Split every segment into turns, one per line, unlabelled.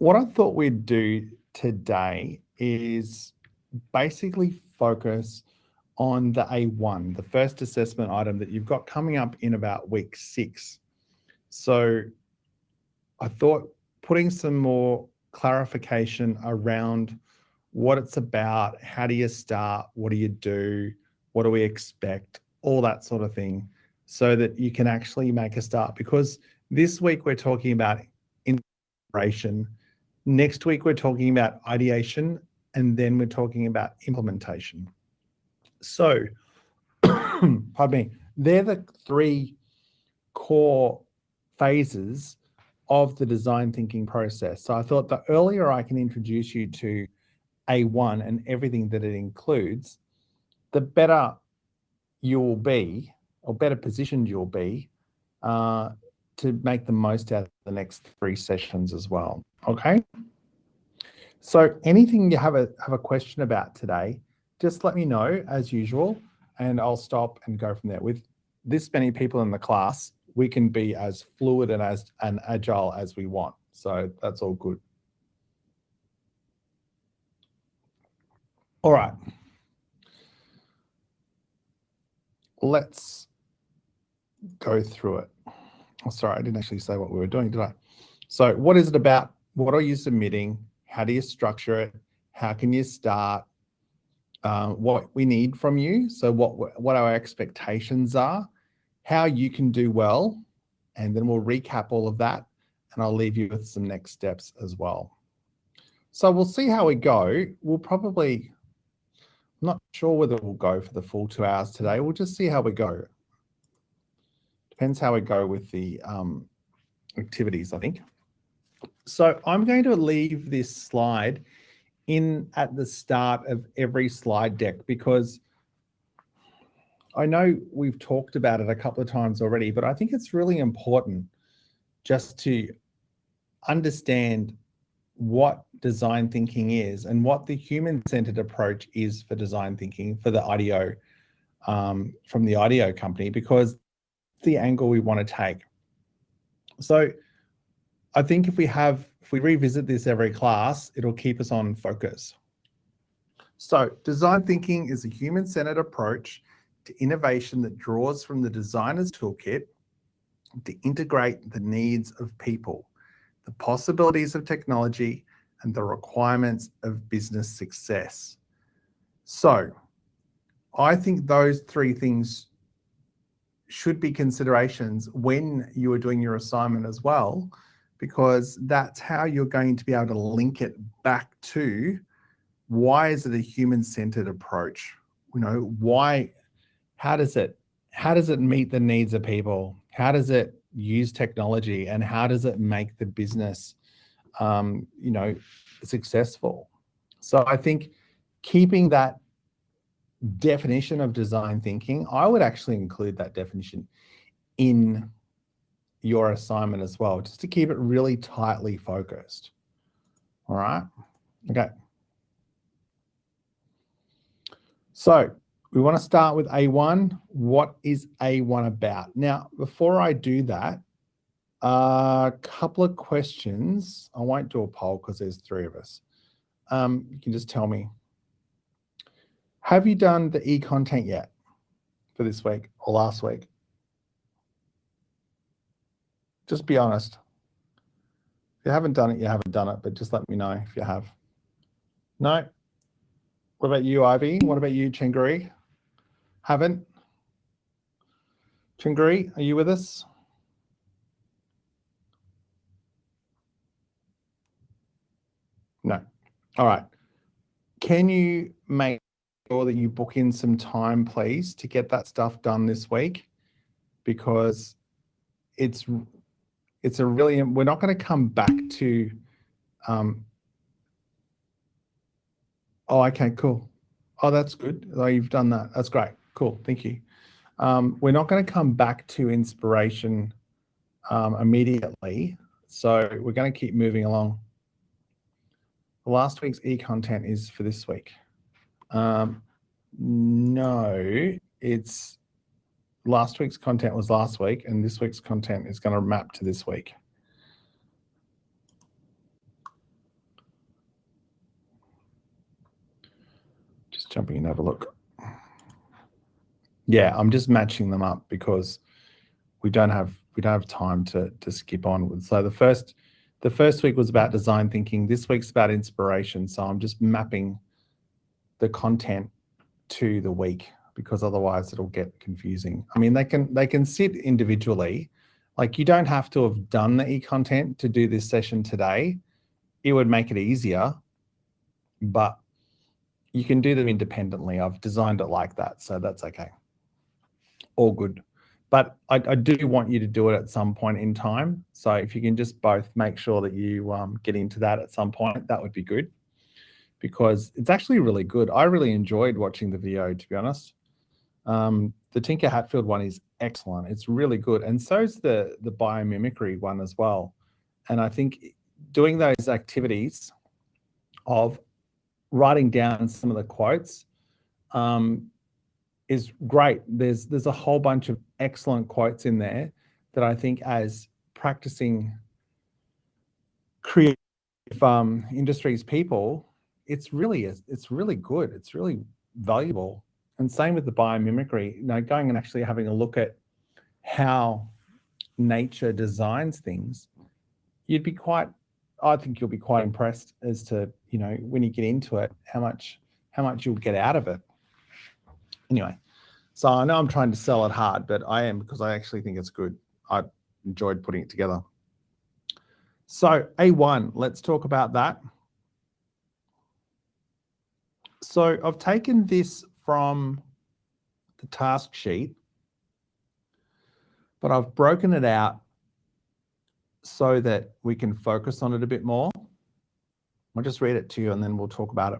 what I thought we'd do today is basically focus on the A1, the first assessment item that you've got coming up in about week 6. So I thought putting some more clarification around what it's about, how do you start, what do you do, what do we expect, all that sort of thing, so that you can actually make a start. Because this week we're talking about inspiration, next week we're talking about ideation, and then we're talking about implementation. So, pardon me, they're the 3 core phases of the design thinking process. So I thought the earlier I can introduce you to A1 and everything that it includes, the better you will be, or better positioned you'll be, to make the most out of the next 3 sessions as well. Okay. So anything you have a question about today, just let me know as usual, and I'll stop and go from there. With this many people in the class, we can be as fluid and agile as we want. So that's all good. All right. Let's go through it. Oh, sorry, I didn't actually say what we were doing, did I? So what is it about? What are you submitting? How do you structure it? How can you start? What we need from you. So what our expectations are, how you can do well, and then we'll recap all of that, and I'll leave you with some next steps as well. So we'll see how we go. We'll probably, I'm not sure whether we'll go for the full 2 hours today. We'll just see how we go. Depends how we go with the activities, I think. So I'm going to leave this slide in at the start of every slide deck, because I know we've talked about it a couple of times already, but I think it's really important just to understand what design thinking is and what the human-centered approach is for design thinking for the IDEO, from the IDEO company, because the angle we want to take. So I think if we revisit this every class, it'll keep us on focus. So design thinking is a human-centered approach to innovation that draws from the designer's toolkit to integrate the needs of people, the possibilities of technology, and the requirements of business success. So I think those 3 things should be considerations when you are doing your assignment as well, because that's how you're going to be able to link it back to why is it a human-centered approach? You know, why, how does it meet the needs of people? How does it use technology, and how does it make the business, successful? So I think keeping that definition of design thinking, I would actually include that definition in your assignment as well, just to keep it really tightly focused. All right. Okay. So we want to start with A1. What is A1 about? Now, before I do that, a couple of questions. I won't do a poll because there's 3 of us. You can just tell me. Have you done the e-content yet for this week or last week? Just be honest. If you haven't done it, you haven't done it, but just let me know if you have. No? What about you, Ivy? What about you, Chenguri? Haven't? Chenguri, are you with us? No. All right. Can you make sure that you book in some time, please, to get that stuff done this week? Because it's a really, we're not going to come back to, oh, okay, cool. Oh, that's good. Oh, you've done that. That's great. Cool. Thank you. We're not going to come back to inspiration immediately. So we're going to keep moving along. Last week's e-content is for this week. No, it's last week's content was last week, and this week's content is going to map to this week. jumping in, have a look. Yeah, I'm just matching them up because we don't have time to skip on. So the first week was about design thinking. This week's about inspiration. So I'm just mapping the content to the week because otherwise it'll get confusing. I mean, they can sit individually. Like, you don't have to have done the e-content to do this session today. It would make it easier, but you can do them independently. I've designed it like that, so that's okay. All good. But I do want you to do it at some point in time. So if you can just both make sure that you get into that at some point, that would be good, because it's actually really good. I really enjoyed watching the video, to be honest. The Tinker Hatfield one is excellent. It's really good. And so is the biomimicry one as well. And I think doing those activities of writing down some of the quotes is great. There's a whole bunch of excellent quotes in there that I think, as practicing creative industries people, it's really good. It's really valuable. And same with the biomimicry, going and actually having a look at how nature designs things. I think you'll be quite impressed as to, when you get into it, how much you'll get out of it. Anyway, so I know I'm trying to sell it hard, but I am, because I actually think it's good. I enjoyed putting it together. So A1, let's talk about that. So I've taken this from the task sheet, but I've broken it out so that we can focus on it a bit more. I'll just read it to you and then we'll talk about it.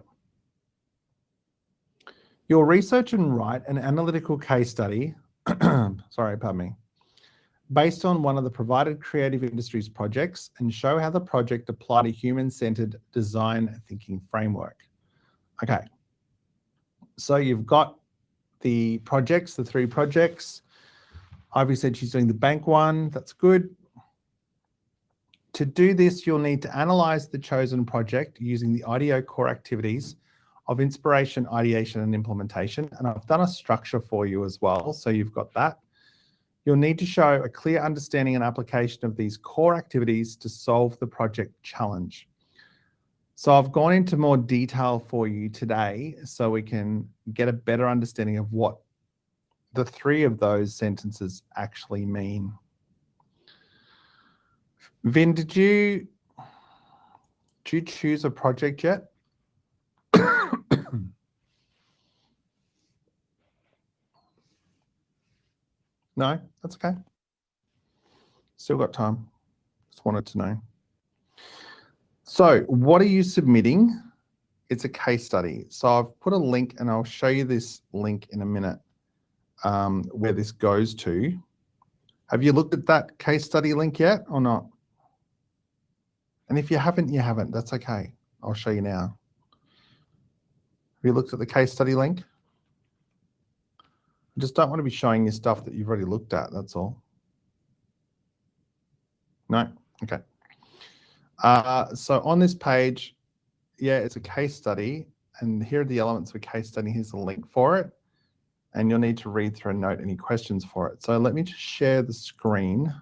You'll research and write an analytical case study, based on one of the provided creative industries projects, and show how the project applied a human-centered design thinking framework. Okay, so you've got the projects, the 3 projects. Ivy said she's doing the bank one. That's good. To do this, you'll need to analyze the chosen project using the IDEO core activities of inspiration, ideation, and implementation. And I've done a structure for you as well, so you've got that. You'll need to show a clear understanding and application of these core activities to solve the project challenge. So I've gone into more detail for you today so we can get a better understanding of what the 3 of those sentences actually mean. Vin, did you choose a project yet? No, that's okay. Still got time. Just wanted to know. So what are you submitting? It's a case study. So I've put a link, and I'll show you this link in a minute, where this goes to. Have you looked at that case study link yet or not? And if you haven't, you haven't. That's okay. I'll show you now. Have you looked at the case study link? I just don't want to be showing you stuff that you've already looked at, that's all. No? Okay. So on this page, yeah, it's a case study, and here are the elements of a case study. Here's the link for it, and you'll need to read through and note any questions for it. So let me just share the screen.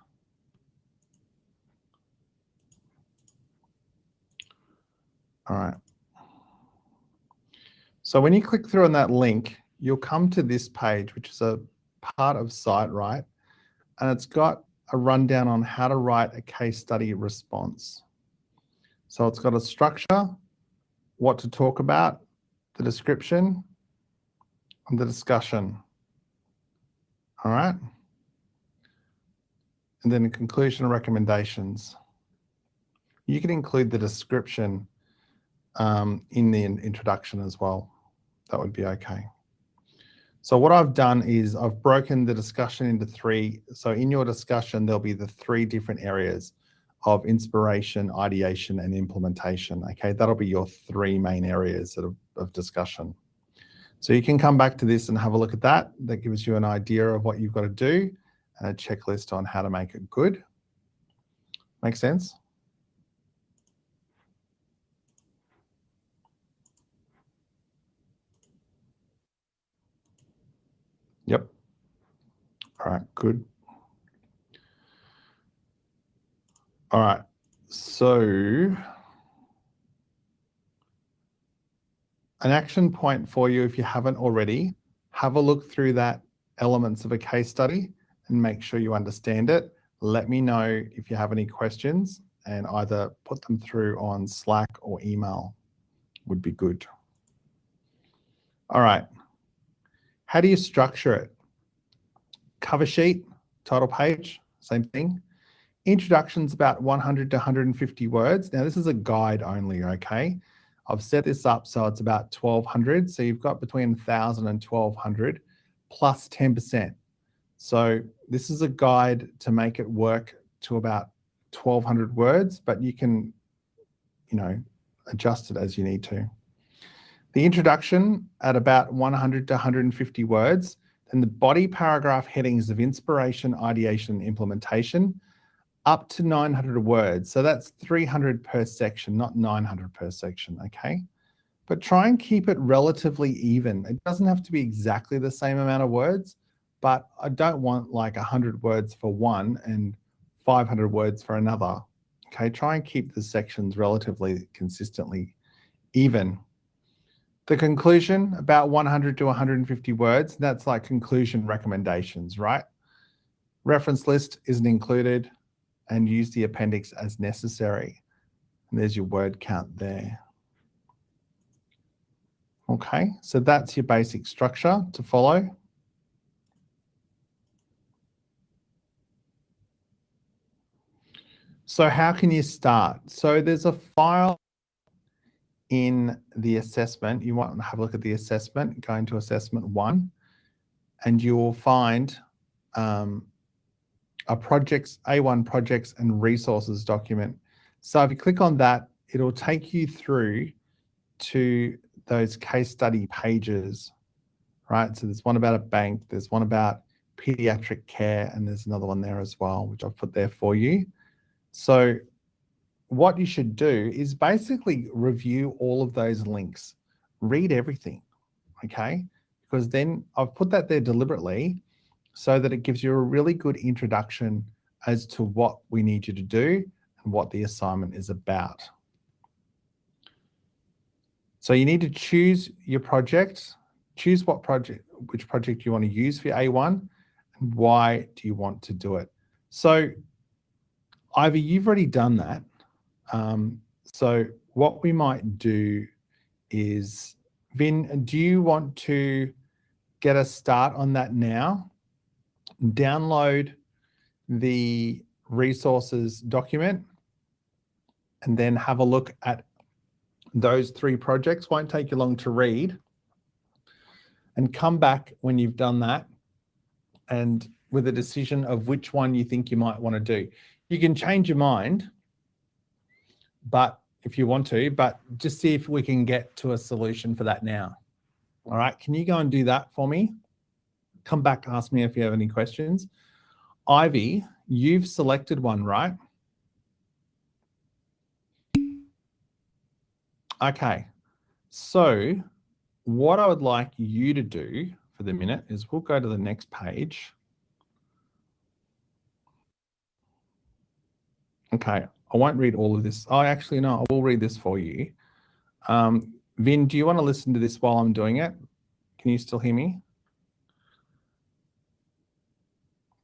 All right. So when you click through on that link, you'll come to this page, which is a part of SiteWrite, and it's got a rundown on how to write a case study response. So it's got a structure, what to talk about, the description, and the discussion. All right. And then the conclusion and recommendations. You can include the description in the introduction as well. That would be okay. So what I've done is I've broken the discussion into 3. So in your discussion, there'll be the 3 different areas of inspiration, ideation, and implementation. Okay, that'll be your 3 main areas of discussion. So you can come back to this and have a look at that. That gives you an idea of what you've got to do and a checklist on how to make it good. Make sense? Yep. All right, good. All right, so an action point for you, if you haven't already, have a look through that elements of a case study and make sure you understand it. Let me know if you have any questions and either put them through on Slack or email would be good. All right, how do you structure it? Cover sheet, title page, same thing. Introduction's about 100 to 150 words. Now, this is a guide only, okay? I've set this up so it's about 1,200. So you've got between 1,000 and 1,200 plus 10%. So this is a guide to make it work to about 1,200 words, but you can, adjust it as you need to. The introduction at about 100 to 150 words, then the body paragraph headings of inspiration, ideation, and implementation, up to 900 words. So that's 300 per section, not 900 per section, okay? But try and keep it relatively even. It doesn't have to be exactly the same amount of words, but I don't want like 100 words for one and 500 words for another, okay? Try and keep the sections relatively consistently even. The conclusion, about 100 to 150 words, that's like conclusion recommendations, right? Reference list isn't included, and use the appendix as necessary. And there's your word count there. Okay, so that's your basic structure to follow. So how can you start? So there's a file in the assessment. You want to have a look at the assessment, go into assessment 1, and you will find a projects, A1 projects and resources document. So if you click on that, it'll take you through to those case study pages, right? So there's one about a bank, there's one about pediatric care, and there's another one there as well, which I've put there for you. So what you should do is basically review all of those links, read everything, okay? Because then I've put that there deliberately so that it gives you a really good introduction as to what we need you to do and what the assignment is about. So you need to choose your project, choose which project you want to use for your A1, and why do you want to do it. So Ivy, you've already done that. So what we might do is, Vin, do you want to get a start on that now? Download the resources document and then have a look at those 3 projects. Won't take you long to read. And come back when you've done that and with a decision of which one you think you might want to do. You can change your mind, but if you want to, but just see if we can get to a solution for that now. All right, can you go and do that for me? Come back, ask me if you have any questions. Ivy, you've selected one, right? Okay, so what I would like you to do for the minute is we'll go to the next page. Okay, I won't read all of this. Oh, actually, no, I will read this for you. Vin, do you want to listen to this while I'm doing it? Can you still hear me?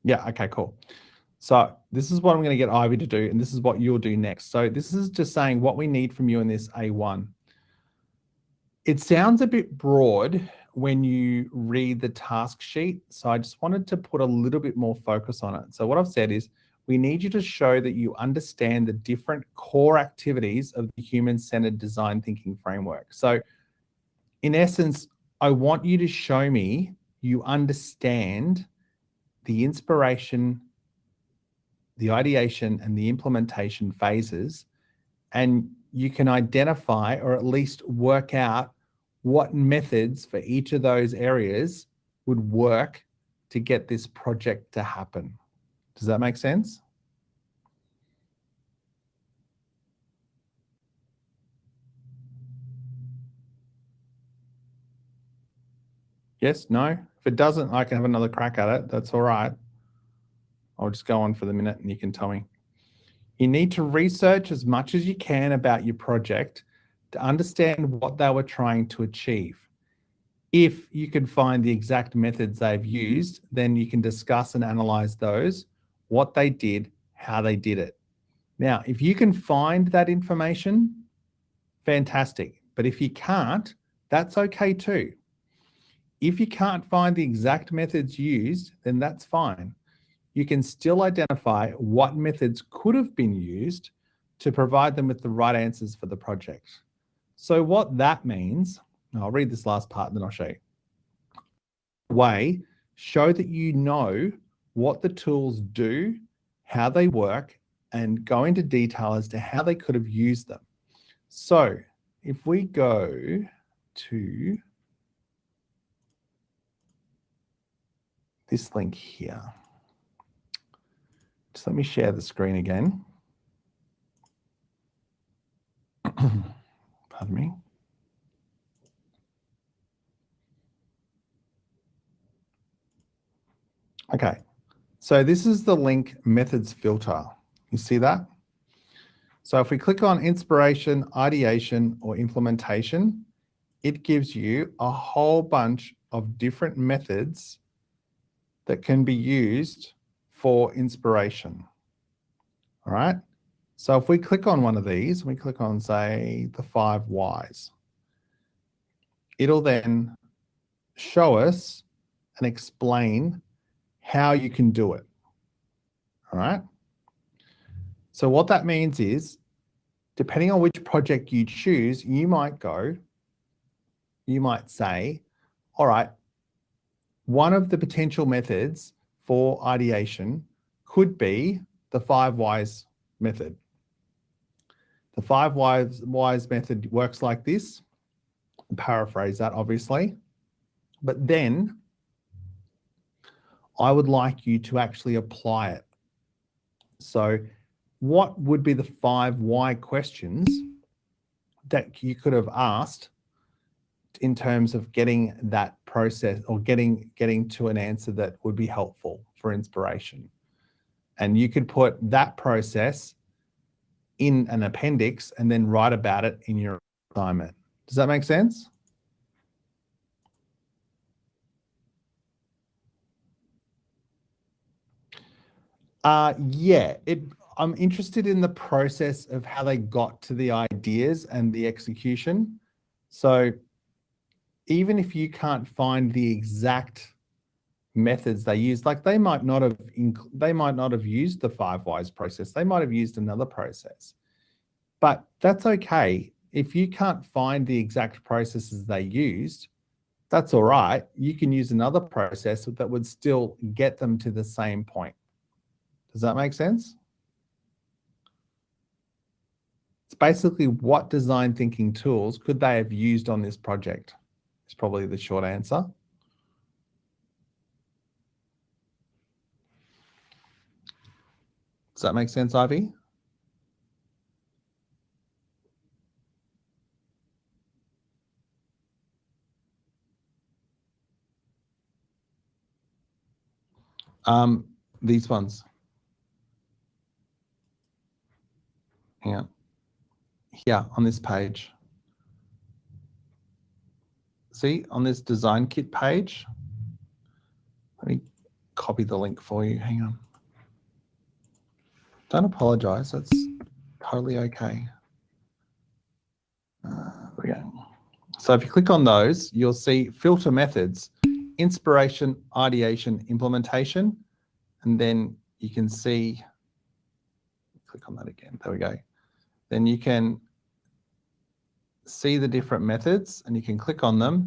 Yeah, okay, cool. So this is what I'm going to get Ivy to do, and this is what you'll do next. So this is just saying what we need from you in this A1. It sounds a bit broad when you read the task sheet, so I just wanted to put a little bit more focus on it. So what I've said is we need you to show that you understand the different core activities of the human-centered design thinking framework. So in essence, I want you to show me you understand the inspiration, the ideation, and the implementation phases, and you can identify or at least work out what methods for each of those areas would work to get this project to happen. Does that make sense? Yes, no? If it doesn't, I can have another crack at it. That's all right. I'll just go on for the minute and you can tell me. You need to research as much as you can about your project to understand what they were trying to achieve. If you can find the exact methods they've used, then you can discuss and analyze those, what they did, how they did it. Now, if you can find that information, fantastic. But if you can't, that's okay too. If you can't find the exact methods used, then that's fine. You can still identify what methods could have been used to provide them with the right answers for the project. So what that means, I'll read this last part and then I'll show you. Way, show that you know what the tools do, how they work, and go into detail as to how they could have used them. So if we go to this link here, just let me share the screen again. Pardon me. Okay, so this is the link methods filter. You see that? So if we click on inspiration, ideation, or implementation, it gives you a whole bunch of different methods that can be used for inspiration. All right. So if we click on one of these, we click on, say, the 5 whys, it'll then show us and explain how you can do it. All right. So what that means is, depending on which project you choose, you might say, all right, one of the potential methods for ideation could be the 5 whys method. The 5 whys method works like this. I'll paraphrase that, obviously. But then I would like you to actually apply it. So what would be the 5 why questions that you could have asked in terms of getting that process or getting to an answer that would be helpful for inspiration? And you could put that process in an appendix and then write about it in your assignment. Does that make sense? Yeah, I'm interested in the process of how they got to the ideas and the execution. So even if you can't find the exact methods they use, like they might not have used the 5 whys process. They might have used another process, but that's okay. If you can't find the exact processes they used, that's all right. You can use another process that would still get them to the same point. Does that make sense? It's basically, what design thinking tools could they have used on this project? Is probably the short answer. Does that make sense, Ivy? These ones. Yeah. Here on this page. See, on this design kit page, let me copy the link for you. Hang on. Don't apologize. That's totally okay. There we go. So if you click on those, you'll see filter methods, inspiration, ideation, implementation, and then you can see, click on that again. There we go. Then you can see the different methods and you can click on them.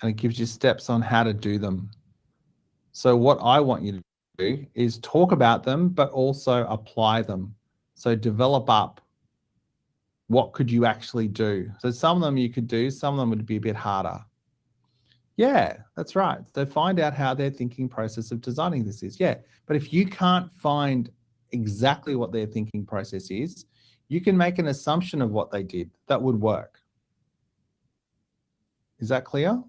And it gives you steps on how to do them. So what I want you to do is talk about them, but also apply them. So develop up, what could you actually do? So some of them you could do, some of them would be a bit harder. Yeah, that's right. So find out how their thinking process of designing this is. Yeah, but if you can't find exactly what their thinking process is, you can make an assumption of what they did that would work. Is that clear?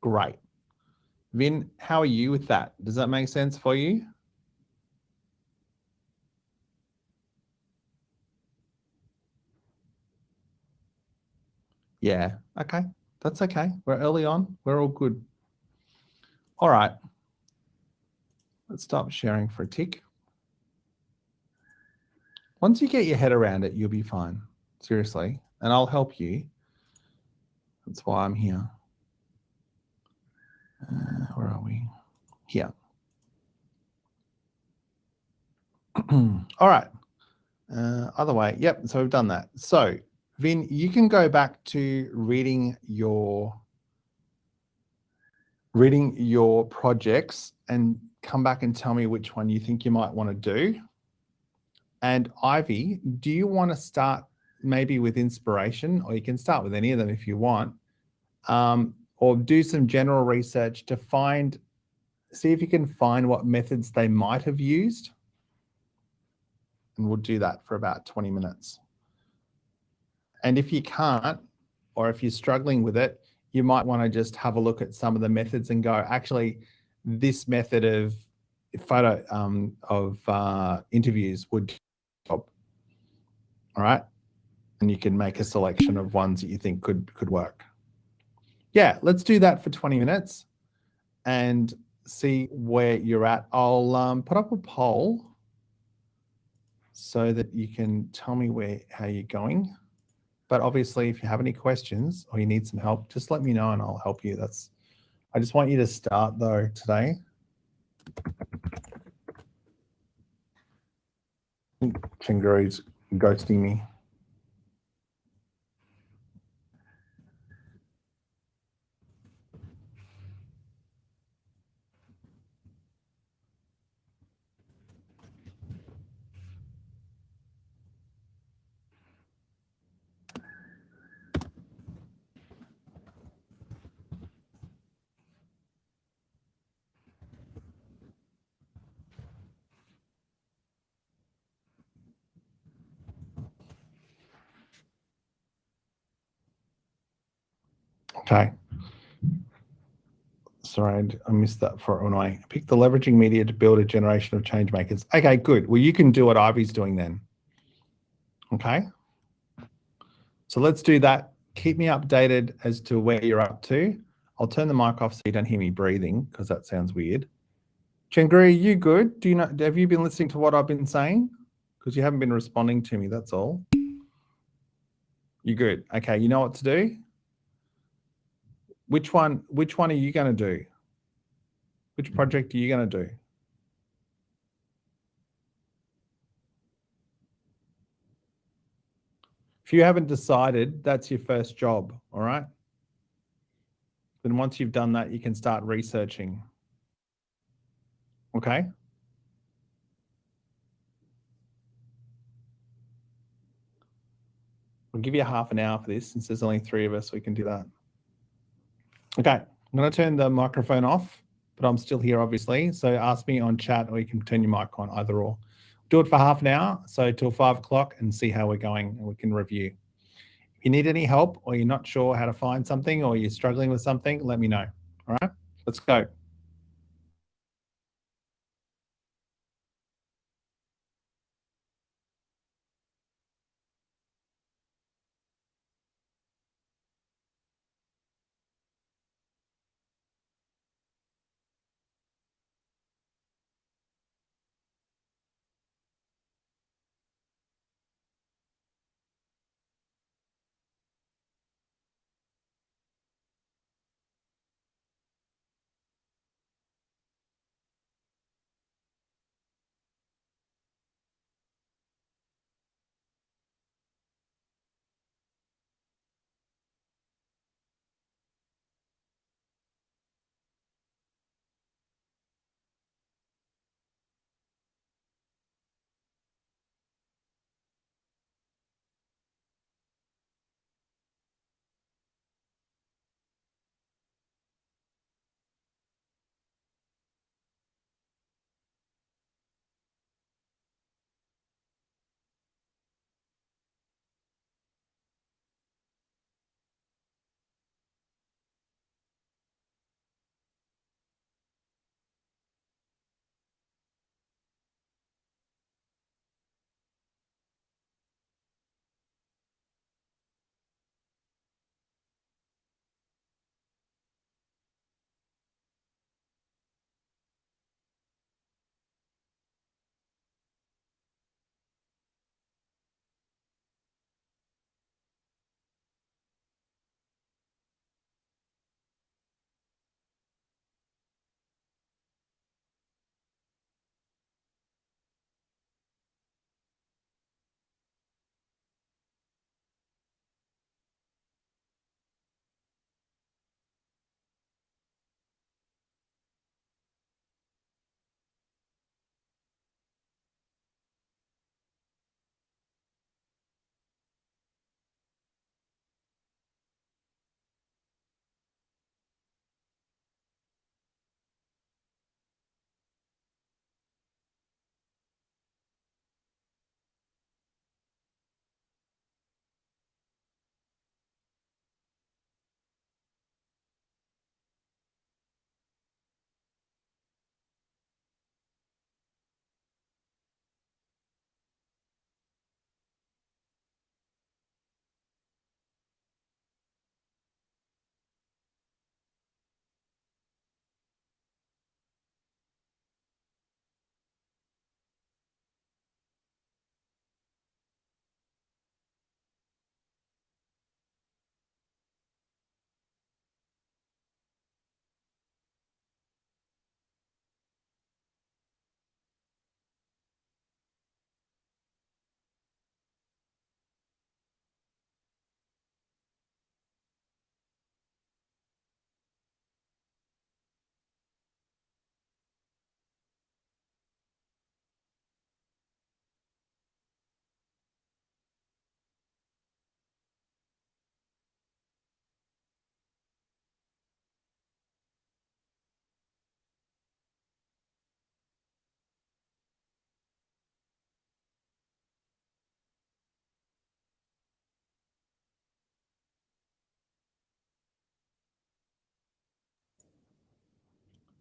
Great. Vin, how are you with that? Does that make sense for you? Yeah. Okay. That's okay. We're early on. We're all good. All right. Let's stop sharing for a tick. Once you get your head around it, you'll be fine. Seriously. And I'll help you. That's why I'm here. Where are we? Here. All right. Other way. Yep. So we've done that. So, Vin, you can go back to reading your projects and come back and tell me which one you think you might want to do. And Ivy, do you want to start maybe with inspiration, or you can start with any of them if you want, or do some general research to see if you can find what methods they might have used. And we'll do that for about 20 minutes. And if you can't, or if you're struggling with it, you might want to just have a look at some of the methods and go, actually, this method of interviews would help. All right. And you can make a selection of ones that you think could work. Yeah, let's do that for 20 minutes and see where you're at. I'll put up a poll so that you can tell me how you're going. But obviously, if you have any questions or you need some help, just let me know and I'll help you. I just want you to start though today. Kangaroo's ghosting me. Okay. Sorry, I missed that for when I picked the leveraging media to build a generation of change makers. Okay, good. Well, you can do what Ivy's doing then. Okay. So let's do that. Keep me updated as to where you're up to. I'll turn the mic off so you don't hear me breathing because that sounds weird. Chengri, you good? Have you been listening to what I've been saying? Because you haven't been responding to me, that's all. You good? Okay, you know what to do? Which one are you going to do? Which project are you going to do? If you haven't decided, that's your first job, all right? Then once you've done that, you can start researching. Okay? We'll give you half an hour for this. Since there's only 3 of us, we can do that. Okay, I'm going to turn the microphone off, but I'm still here, obviously. So ask me on chat, or you can turn your mic on, either or. Do it for half an hour, so till 5 o'clock, and see how we're going, and we can review. If you need any help, or you're not sure how to find something, or you're struggling with something, let me know. All right, let's go.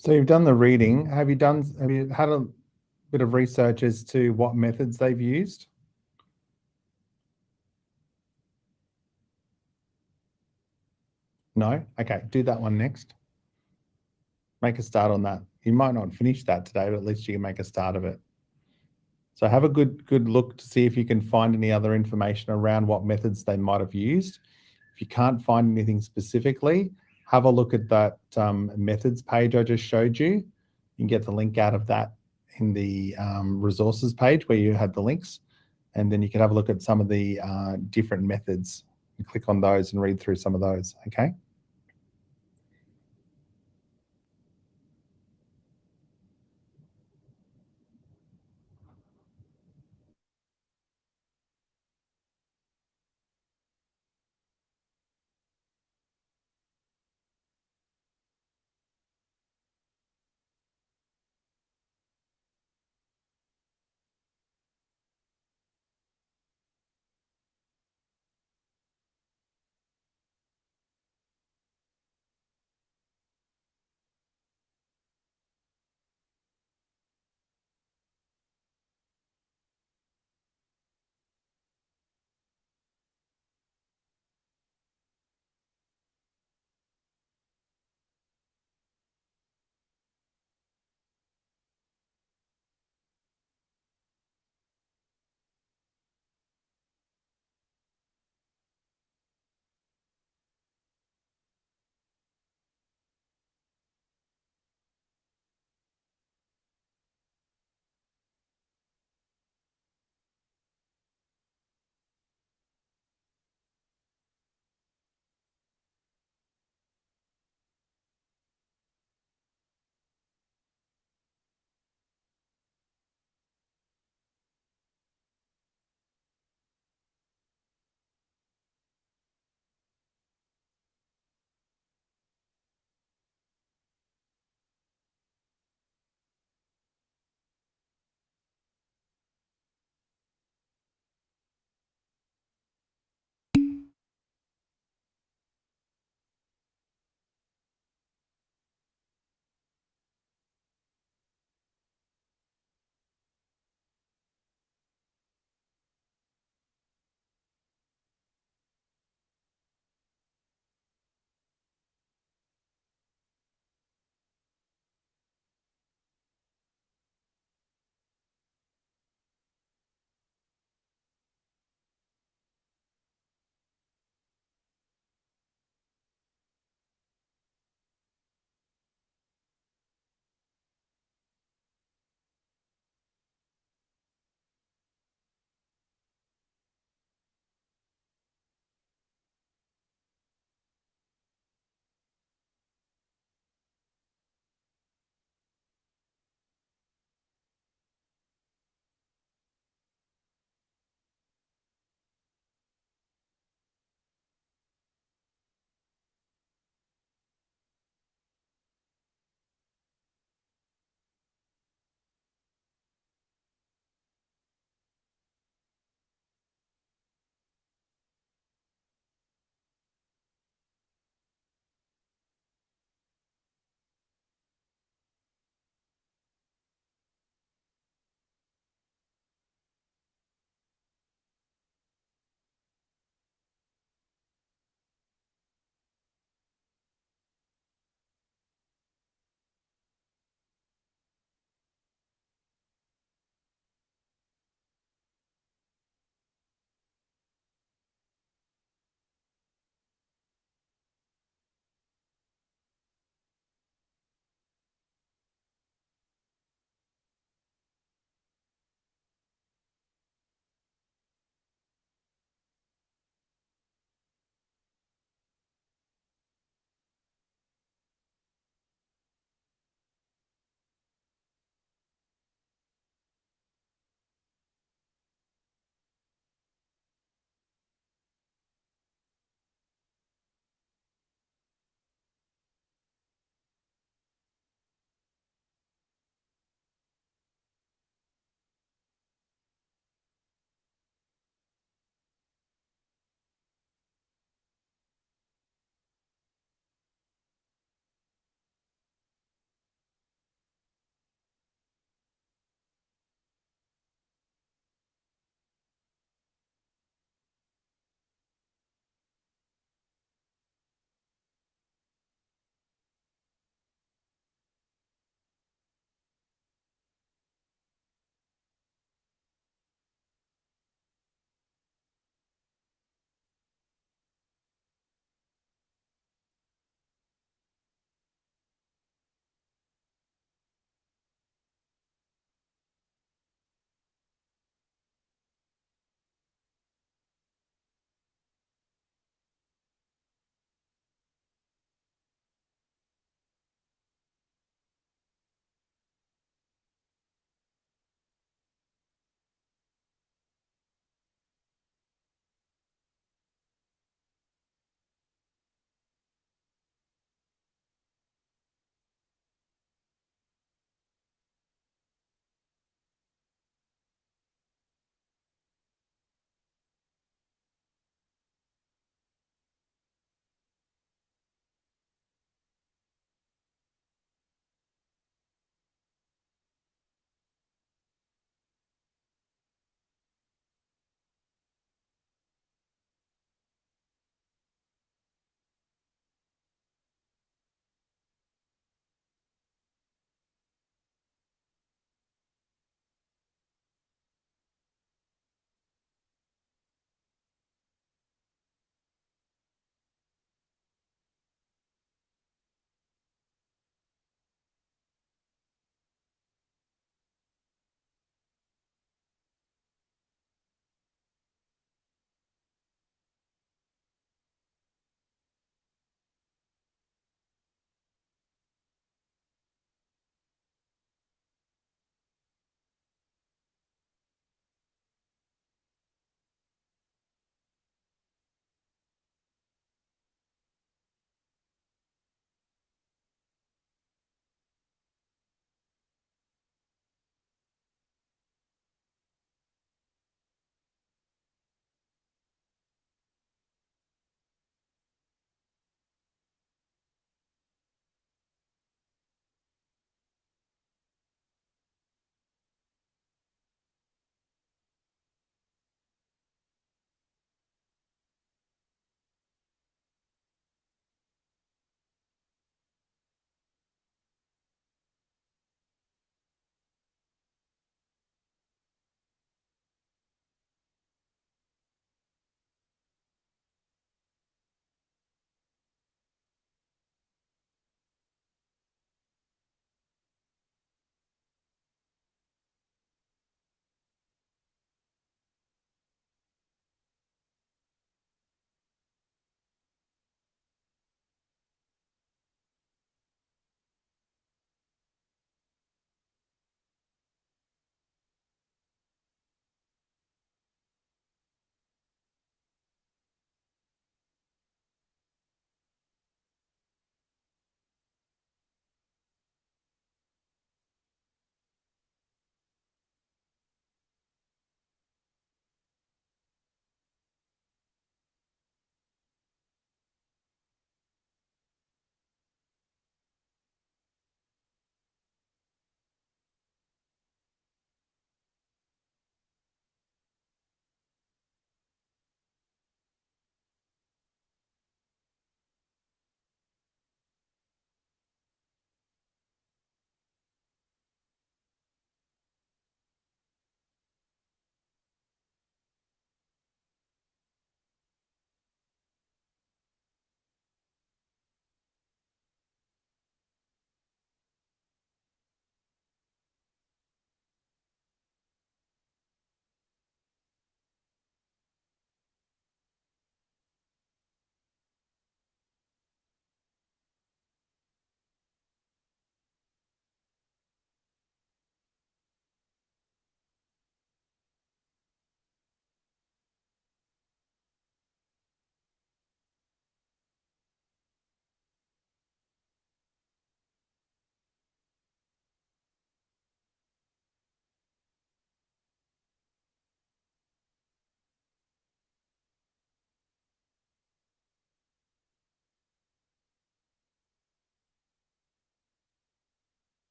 So you've done the reading. Have you had a bit of research as to what methods they've used? No? Okay, do that one next. Make a start on that. You might not finish that today, but at least you can make a start of it. So have a good look to see if you can find any other information around what methods they might have used. If you can't find anything specifically, have a look at that methods page I just showed you. You can get the link out of that in the resources page where you had the links. And then you can have a look at some of the different methods and click on those and read through some of those, okay?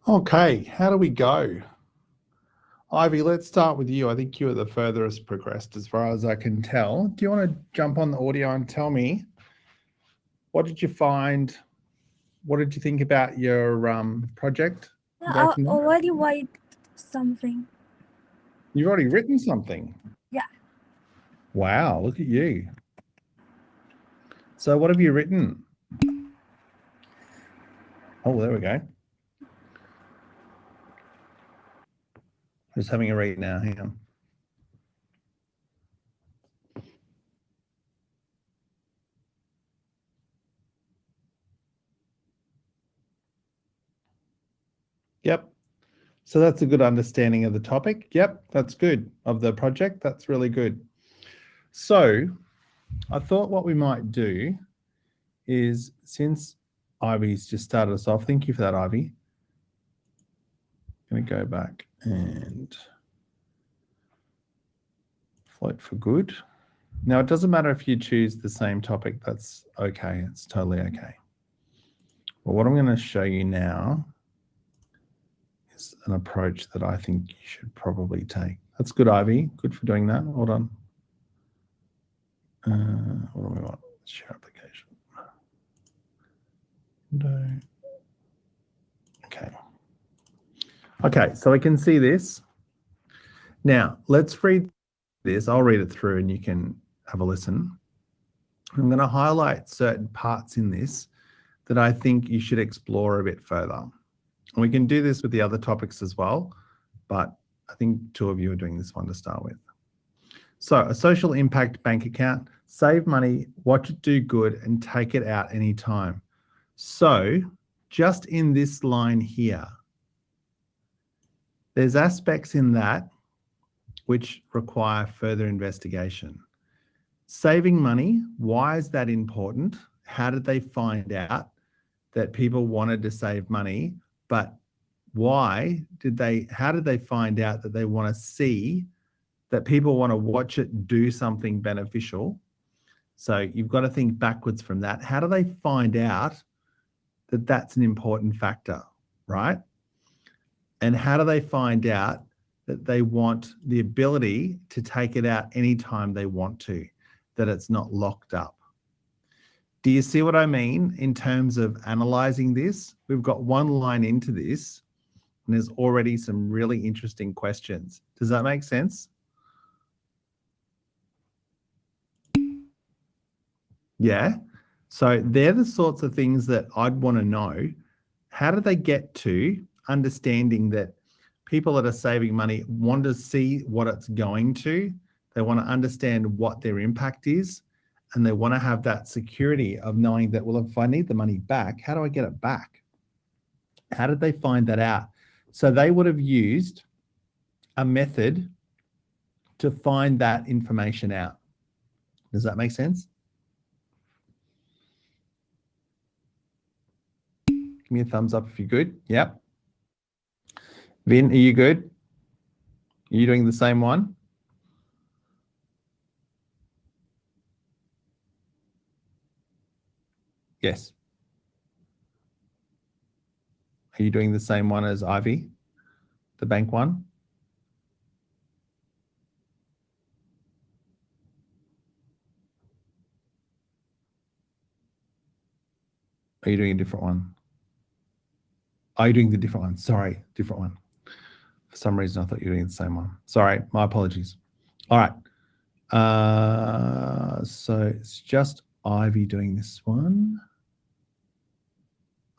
Okay, how do we go? Ivy, let's start with you. I think you are the furthest progressed as far as I can tell. Do you want to jump on the audio and tell me, what did you find? What did you think about your project?
I already write something.
You've already written something?
Yeah.
Wow, look at you. So what have you written? Oh, there we go. Just having a read now. Hang on. Yep. So that's a good understanding of the topic. Yep, that's good. Of the project, that's really good. So I thought what we might do is, since Ivy's just started us off, thank you for that, Ivy. I'm going to go back and float for good. Now, it doesn't matter if you choose the same topic. That's okay. It's totally okay. Well, what I'm going to show you now is an approach that I think you should probably take. That's good, Ivy. Good for doing that. Hold on. What do we want? Share application. Window. Okay. Okay, so I can see this. Now, let's read this. I'll read it through and you can have a listen. I'm going to highlight certain parts in this that I think you should explore a bit further. And we can do this with the other topics as well, but I think two of you are doing this one to start with. So, a social impact bank account, save money, watch it do good, and take it out anytime. So, just in this line here, there's aspects in that which require further investigation. Saving money, why is that important? How did they find out that people wanted to save money? But how did they find out that they want to see that people want to watch it do something beneficial? So you've got to think backwards from that. How do they find out that that's an important factor, right? And how do they find out that they want the ability to take it out anytime they want to, that it's not locked up? Do you see what I mean in terms of analyzing this? We've got one line into this and there's already some really interesting questions. Does that make sense? Yeah. So they're the sorts of things that I'd want to know. How do they get to understanding that people that are saving money want to see what it's going to? They want to understand what their impact is, and they want to have that security of knowing that, well, if I need the money back, how do I get it back? How did they find that out? So they would have used a method to find that information out. Does that make sense? Give me a thumbs up if you're good. Yep. Vin, are you good? Are you doing the same one? Yes. Are you doing the same one as Ivy, the bank one? Are you doing a different one? Are you doing the different one? Sorry, different one. For some reason, I thought you were doing the same one. Sorry, my apologies. All right. So it's just Ivy doing this one.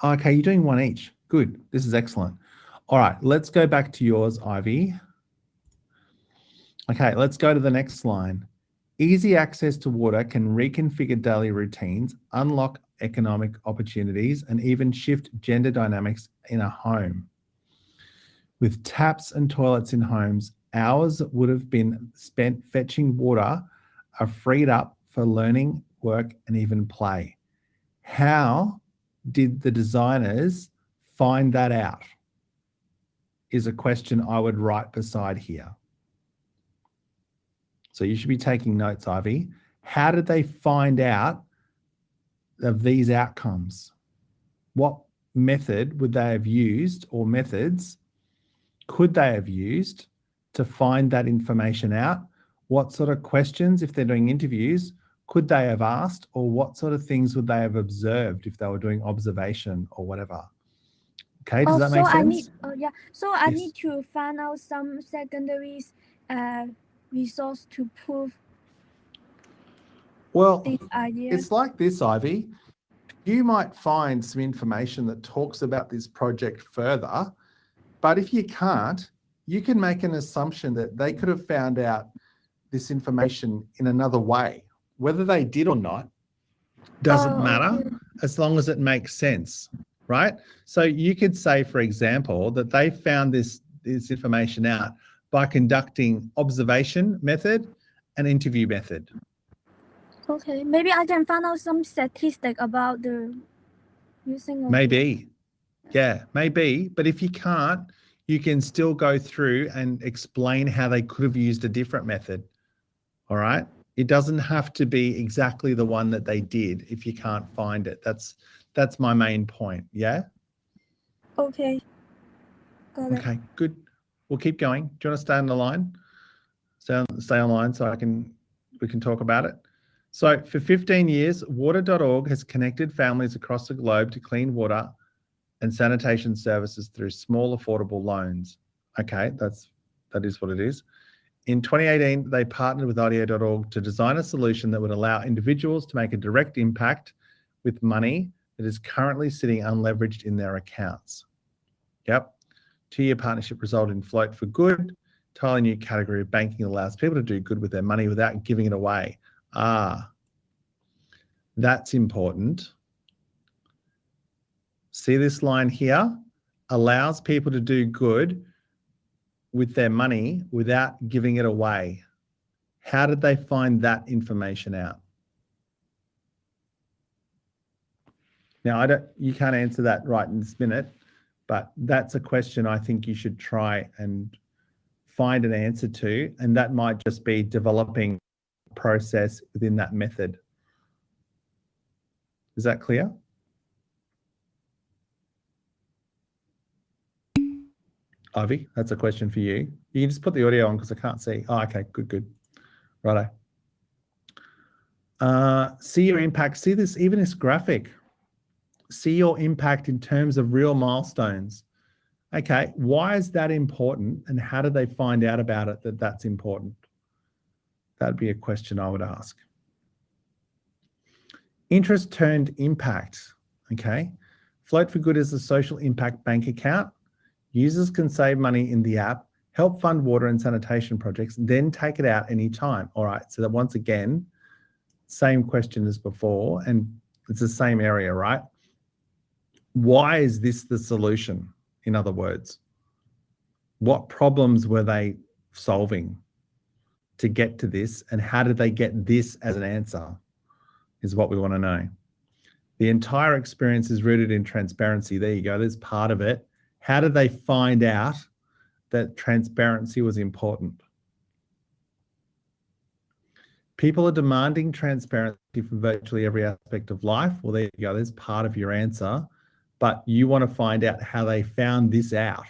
Okay, you're doing one each. Good. This is excellent. All right, let's go back to yours, Ivy. Okay, let's go to the next line. Easy access to water can reconfigure daily routines, unlock economic opportunities, and even shift gender dynamics in a home. With taps and toilets in homes, hours that would have been spent fetching water are freed up for learning, work, and even play. How did the designers find that out? Is a question I would write beside here. So you should be taking notes, Ivy. How did they find out of these outcomes? What method would they have used, or methods could they have used to find that information out? What sort of questions, if they're doing interviews, could they have asked, or what sort of things would they have observed if they were doing observation or whatever? Okay, does that make sense?
I
Yes.
need to find out some secondary resource to prove
Well,
this idea.
it's like this, Ivy. You might find some information that talks about this project further, but if you can't, you can make an assumption that they could have found out this information in another way. Whether they did or not doesn't matter,
Okay.
as long as it makes sense, right? So you could say, for example, that they found this information out by conducting observation method and interview method.
Okay, maybe I can find out some statistic about the using of
Maybe. Yeah, maybe. But if you can't, you can still go through and explain how they could have used a different method. All right. It doesn't have to be exactly the one that they did if you can't find it. That's my main point. Yeah.
Okay. Got it.
Okay, good. We'll keep going. Do you want to stay on the line? Stay online so we can talk about it. So for 15 years, water.org has connected families across the globe to clean water and sanitation services through small, affordable loans. Okay, that is what it is. In 2018, they partnered with IDEO.org to design a solution that would allow individuals to make a direct impact with money that is currently sitting unleveraged in their accounts. Yep. 2-year partnership resulted in Float for Good, entirely new category of banking that allows people to do good with their money without giving it away. That's important. See this line here? Allows people to do good with their money without giving it away. How did they find that information out? Now, you can't answer that right in this minute, but that's a question I think you should try and find an answer to, and that might just be developing a process within that method. Is that clear? Ivy, that's a question for you. You can just put the audio on because I can't see. Oh, okay, good. Righto. See your impact. See this, even this graphic. See your impact in terms of real milestones. Okay, why is that important, and how do they find out about it that that's important? That'd be a question I would ask. Interest turned impact. Okay, Float for Good is a social impact bank account. Users can save money in the app, help fund water and sanitation projects, then take it out anytime. All right, so that once again, same question as before, and it's the same area, right? Why is this the solution? In other words, what problems were they solving to get to this, and how did they get this as an answer is what we want to know. The entire experience is rooted in transparency. There you go. There's part of it. How did they find out that transparency was important? People are demanding transparency for virtually every aspect of life. Well, there you go. There's part of your answer. But you want to find out how they found this out,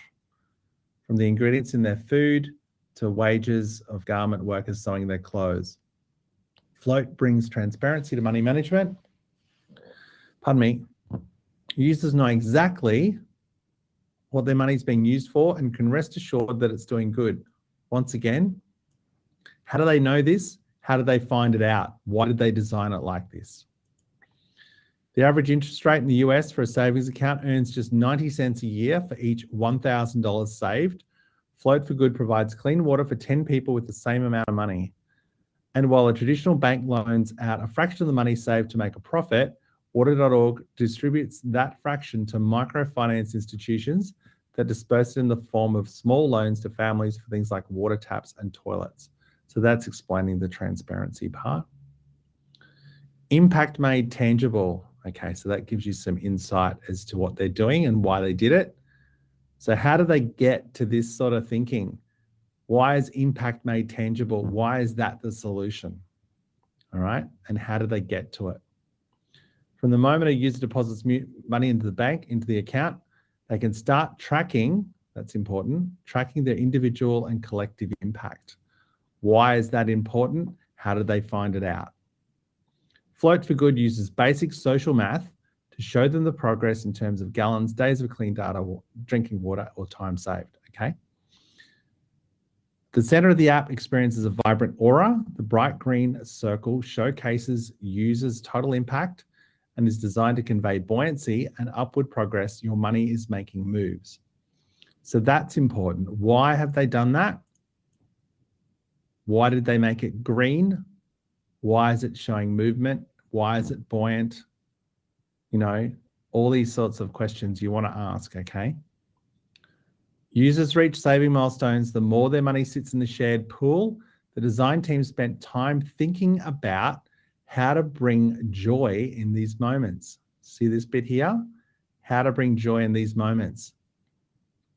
from the ingredients in their food to wages of garment workers sewing their clothes. Float brings transparency to money management. Pardon me. Users know exactly what their money is being used for and can rest assured that it's doing good. Once again, how do they know this? How did they find it out? Why did they design it like this? The average interest rate in the US for a savings account earns just 90 cents a year for each $1,000 saved. Float for Good provides clean water for 10 people with the same amount of money. And while a traditional bank loans out a fraction of the money saved to make a profit, Water.org distributes that fraction to microfinance institutions that disperse it in the form of small loans to families for things like water taps and toilets. So that's explaining the transparency part. Impact made tangible. Okay, so that gives you some insight as to what they're doing and why they did it. So how do they get to this sort of thinking? Why is impact made tangible? Why is that the solution? All right, and how do they get to it? From the moment a user deposits money into the bank, into the account, they can start tracking, that's important, tracking their individual and collective impact. Why is that important? How did they find it out? Float for Good uses basic social math to show them the progress in terms of gallons, days of clean data, drinking water, or time saved, okay? The center of the app experiences a vibrant aura. The bright green circle showcases users' total impact and is designed to convey buoyancy and upward progress. Your money is making moves. So that's important. Why have they done that? Why did they make it green? Why is it showing movement? Why is it buoyant? You know, all these sorts of questions you want to ask, okay? Users reach saving milestones the more their money sits in the shared pool. The design team spent time thinking about how to bring joy in these moments. See this bit here? How to bring joy in these moments.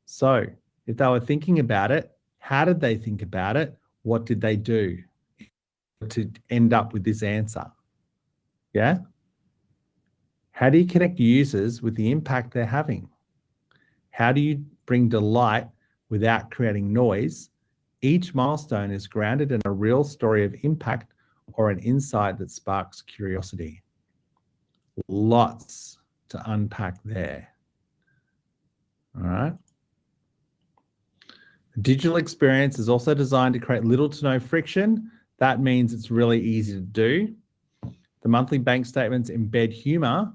So if they were thinking about it, how did they think about it? What did they do to end up with this answer? Yeah? How do you connect users with the impact they're having? How do you bring delight without creating noise? Each milestone is grounded in a real story of impact or an insight that sparks curiosity. Lots to unpack there. All right. The digital experience is also designed to create little to no friction. That means it's really easy to do. The monthly bank statements embed humor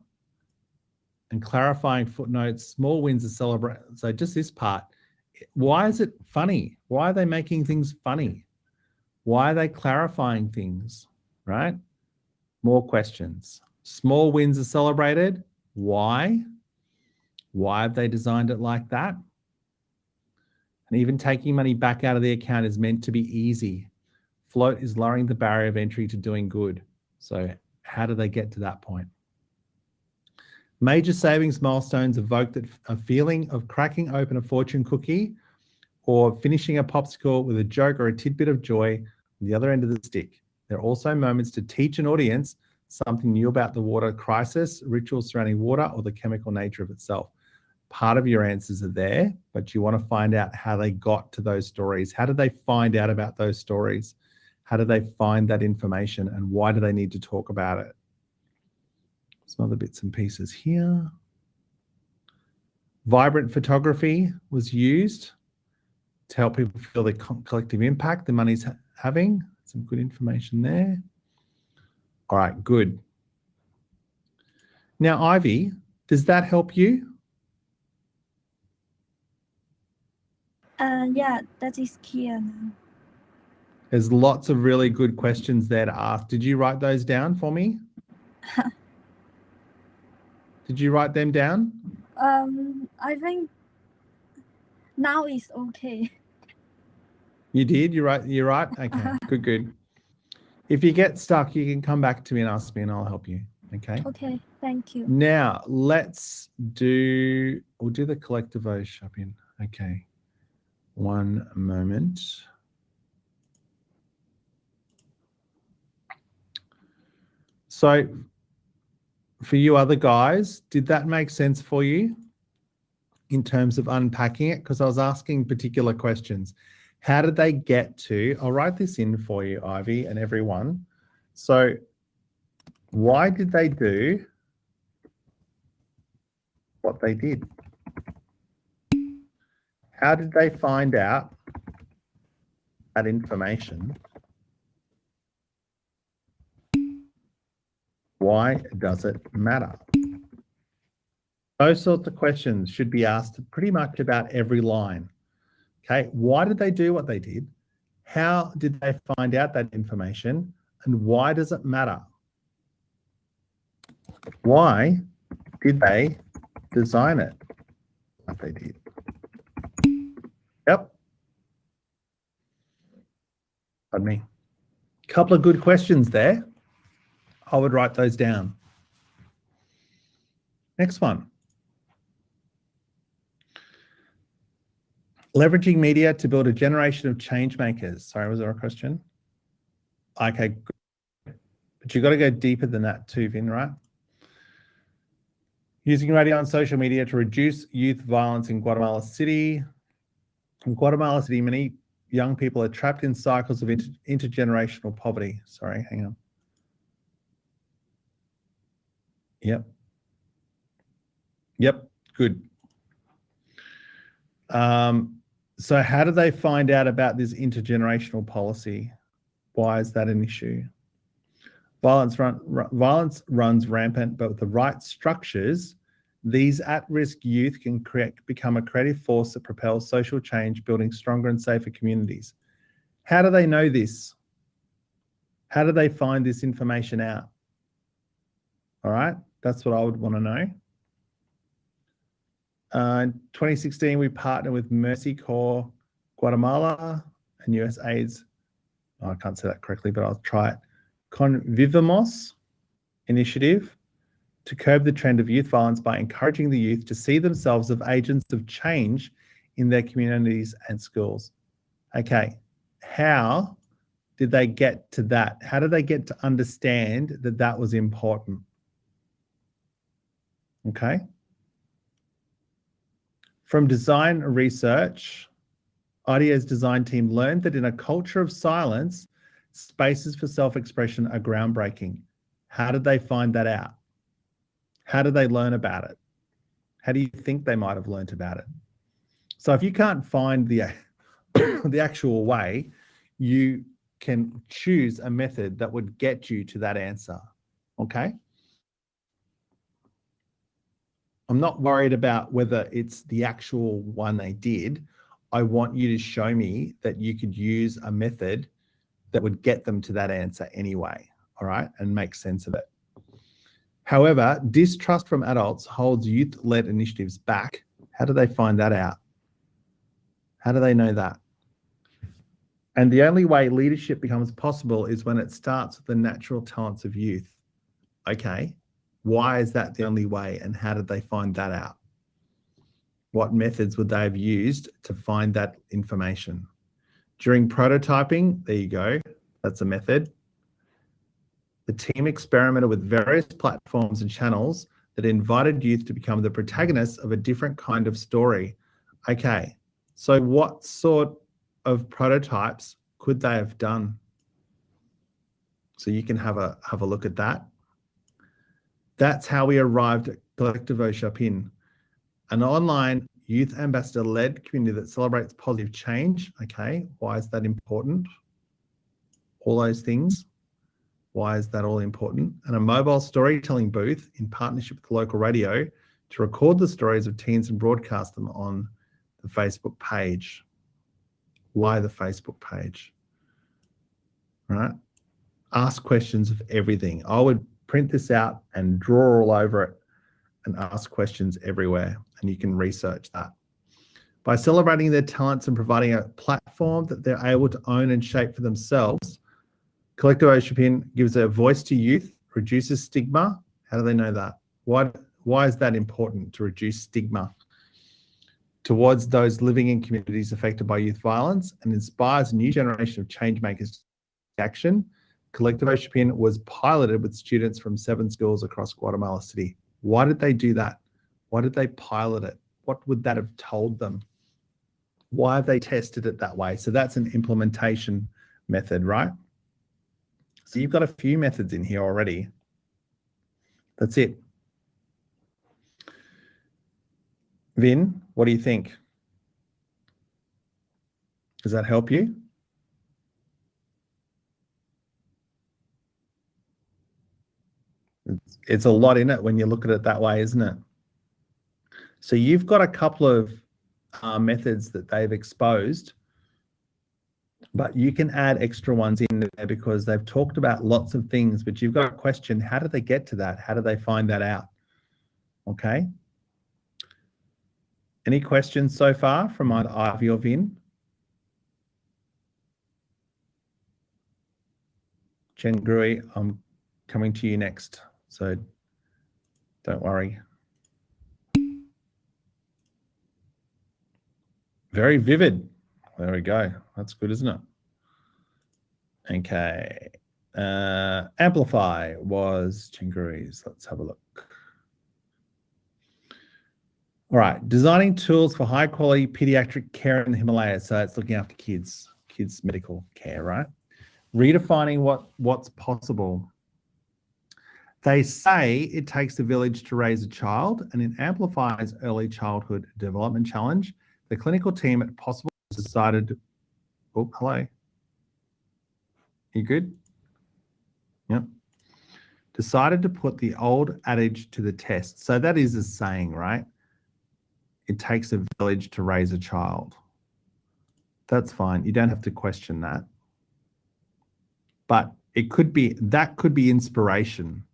and clarifying footnotes, small wins are celebrated. So just this part, why is it funny? Why are they making things funny? Why are they clarifying things, right? More questions. Small wins are celebrated. Why? Why have they designed it like that? And even taking money back out of the account is meant to be easy. Float is lowering the barrier of entry to doing good. So how do they get to that point? Major savings milestones evoke a feeling of cracking open a fortune cookie or finishing a popsicle with a joke or a tidbit of joy on the other end of the stick. They're also moments to teach an audience something new about the water crisis, rituals surrounding water, or the chemical nature of itself. Part of your answers are there, but you want to find out how they got to those stories. How did they find out about those stories? How do they find that information, and why do they need to talk about it? Some other bits and pieces here. Vibrant photography was used to help people feel the collective impact the money's having. Some good information there. All right, good. Now, Ivy, does that help you?
Yeah, that is clear now.
There's lots of really good questions there to ask. Did you write those down for me? Did you write them down?
I think now it's okay.
You did? You're right? Okay, good. If you get stuck, you can come back to me and ask me and I'll help you, okay?
Okay, thank you.
Now, we'll do the Collectivo shopping. Okay, one moment. So for you other guys, did that make sense for you in terms of unpacking it? Because I was asking particular questions. How did they get to, I'll write this in for you, Ivy, and everyone. So why did they do what they did? How did they find out that information? Why does it matter? Those sorts of questions should be asked pretty much about every line. Okay, why did they do what they did? How did they find out that information? And why does it matter? Why did they design it like they did? Yep. Pardon me. Couple of good questions there. I would write those down. Next one. Leveraging media to build a generation of change makers. Sorry, was there a question? Okay, good. But you've got to go deeper than that too, Vin, right? Using radio and social media to reduce youth violence in Guatemala City. In Guatemala City, many young people are trapped in cycles of intergenerational poverty. Sorry, hang on. Yep, good. So how do they find out about this intergenerational policy? Why is that an issue? Violence runs rampant, but with the right structures, these at-risk youth can become a creative force that propels social change, building stronger and safer communities. How do they know this? How do they find this information out? All right, that's what I would want to know. In 2016, we partnered with Mercy Corps Guatemala and USAID's, I can't say that correctly, but I'll try it, Convivamos initiative to curb the trend of youth violence by encouraging the youth to see themselves as agents of change in their communities and schools. Okay, how did they get to that? How did they get to understand that that was important? Okay. From design research, IDEA's design team learned that in a culture of silence, spaces for self-expression are groundbreaking. How did they find that out? How did they learn about it? How do you think they might have learned about it? So if you can't find the actual way, you can choose a method that would get you to that answer, okay? I'm not worried about whether it's the actual one they did. I want you to show me that you could use a method that would get them to that answer anyway, all right, and make sense of it. However, distrust from adults holds youth-led initiatives back. How do they find that out? How do they know that? And the only way leadership becomes possible is when it starts with the natural talents of youth. Okay, why is that the only way, and how did they find that out? What methods would they have used to find that information? During prototyping, there you go, that's a method. The team experimented with various platforms and channels that invited youth to become the protagonists of a different kind of story. Okay, so what sort of prototypes could they have done? So you can have a look at that. That's how we arrived at Colectivo Chapin, an online youth ambassador-led community that celebrates positive change. Okay, why is that important? All those things. Why is that all important? And a mobile storytelling booth in partnership with local radio to record the stories of teens and broadcast them on the Facebook page. Why the Facebook page? All right. Ask questions of everything. I would print this out and draw all over it and ask questions everywhere, and you can research that. By celebrating their talents and providing a platform that they're able to own and shape for themselves, Colectivo Chapin gives a voice to youth, reduces stigma. How do they know that? Why is that important, to reduce stigma towards those living in communities affected by youth violence, and inspires a new generation of change makers to action? Colectivo Chapin was piloted with students from 7 schools across Guatemala City. Why did they do that? Why did they pilot it? What would that have told them? Why have they tested it that way? So that's an implementation method, right? So you've got a few methods in here already. That's it. Vin, what do you think? Does that help you? It's a lot in it when you look at it that way, isn't it? So you've got a couple of methods that they've exposed, but you can add extra ones in there because they've talked about lots of things, but you've got a question, how did they get to that? How did they find that out? Okay. Any questions so far from either Ivy or Vin? Chen Grui, I'm coming to you next, so don't worry. Very vivid. There we go. That's good, isn't it? Okay. Amplify was Chen Grui's. Let's have a look. All right, designing tools for high quality pediatric care in the Himalayas. So it's looking after kids medical care, right? Redefining what's possible. They say it takes a village to raise a child, and it amplifies early childhood development challenge. The clinical team at Possible decided, oh, hello. You good? Yep. Decided to put the old adage to the test. So that is a saying, right? It takes a village to raise a child. That's fine. You don't have to question that. But that could be inspiration.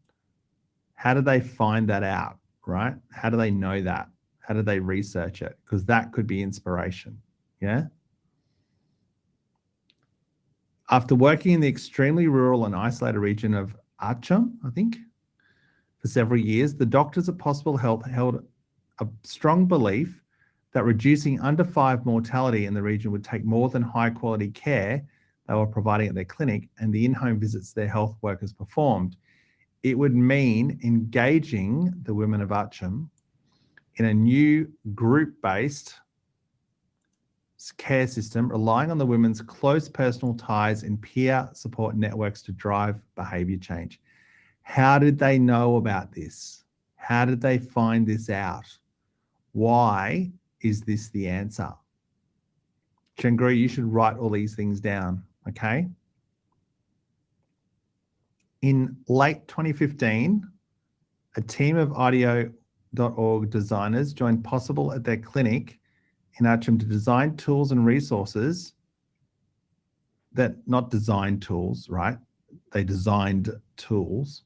How do they find that out, right? How do they know that? How do they research it? Because that could be inspiration, yeah? After working in the extremely rural and isolated region of Archam, I think, for several years, the doctors at Possible Health held a strong belief that reducing under 5 mortality in the region would take more than high quality care they were providing at their clinic and the in-home visits their health workers performed. It would mean engaging the women of Archam in a new group-based care system, relying on the women's close personal ties and peer support networks to drive behavior change. How did they know about this? How did they find this out? Why is this the answer? Chengru, you should write all these things down, okay? In late 2015, a team of IDEO.org designers joined Possible at their clinic in Archam to design tools and resources that, not design tools, right? They designed tools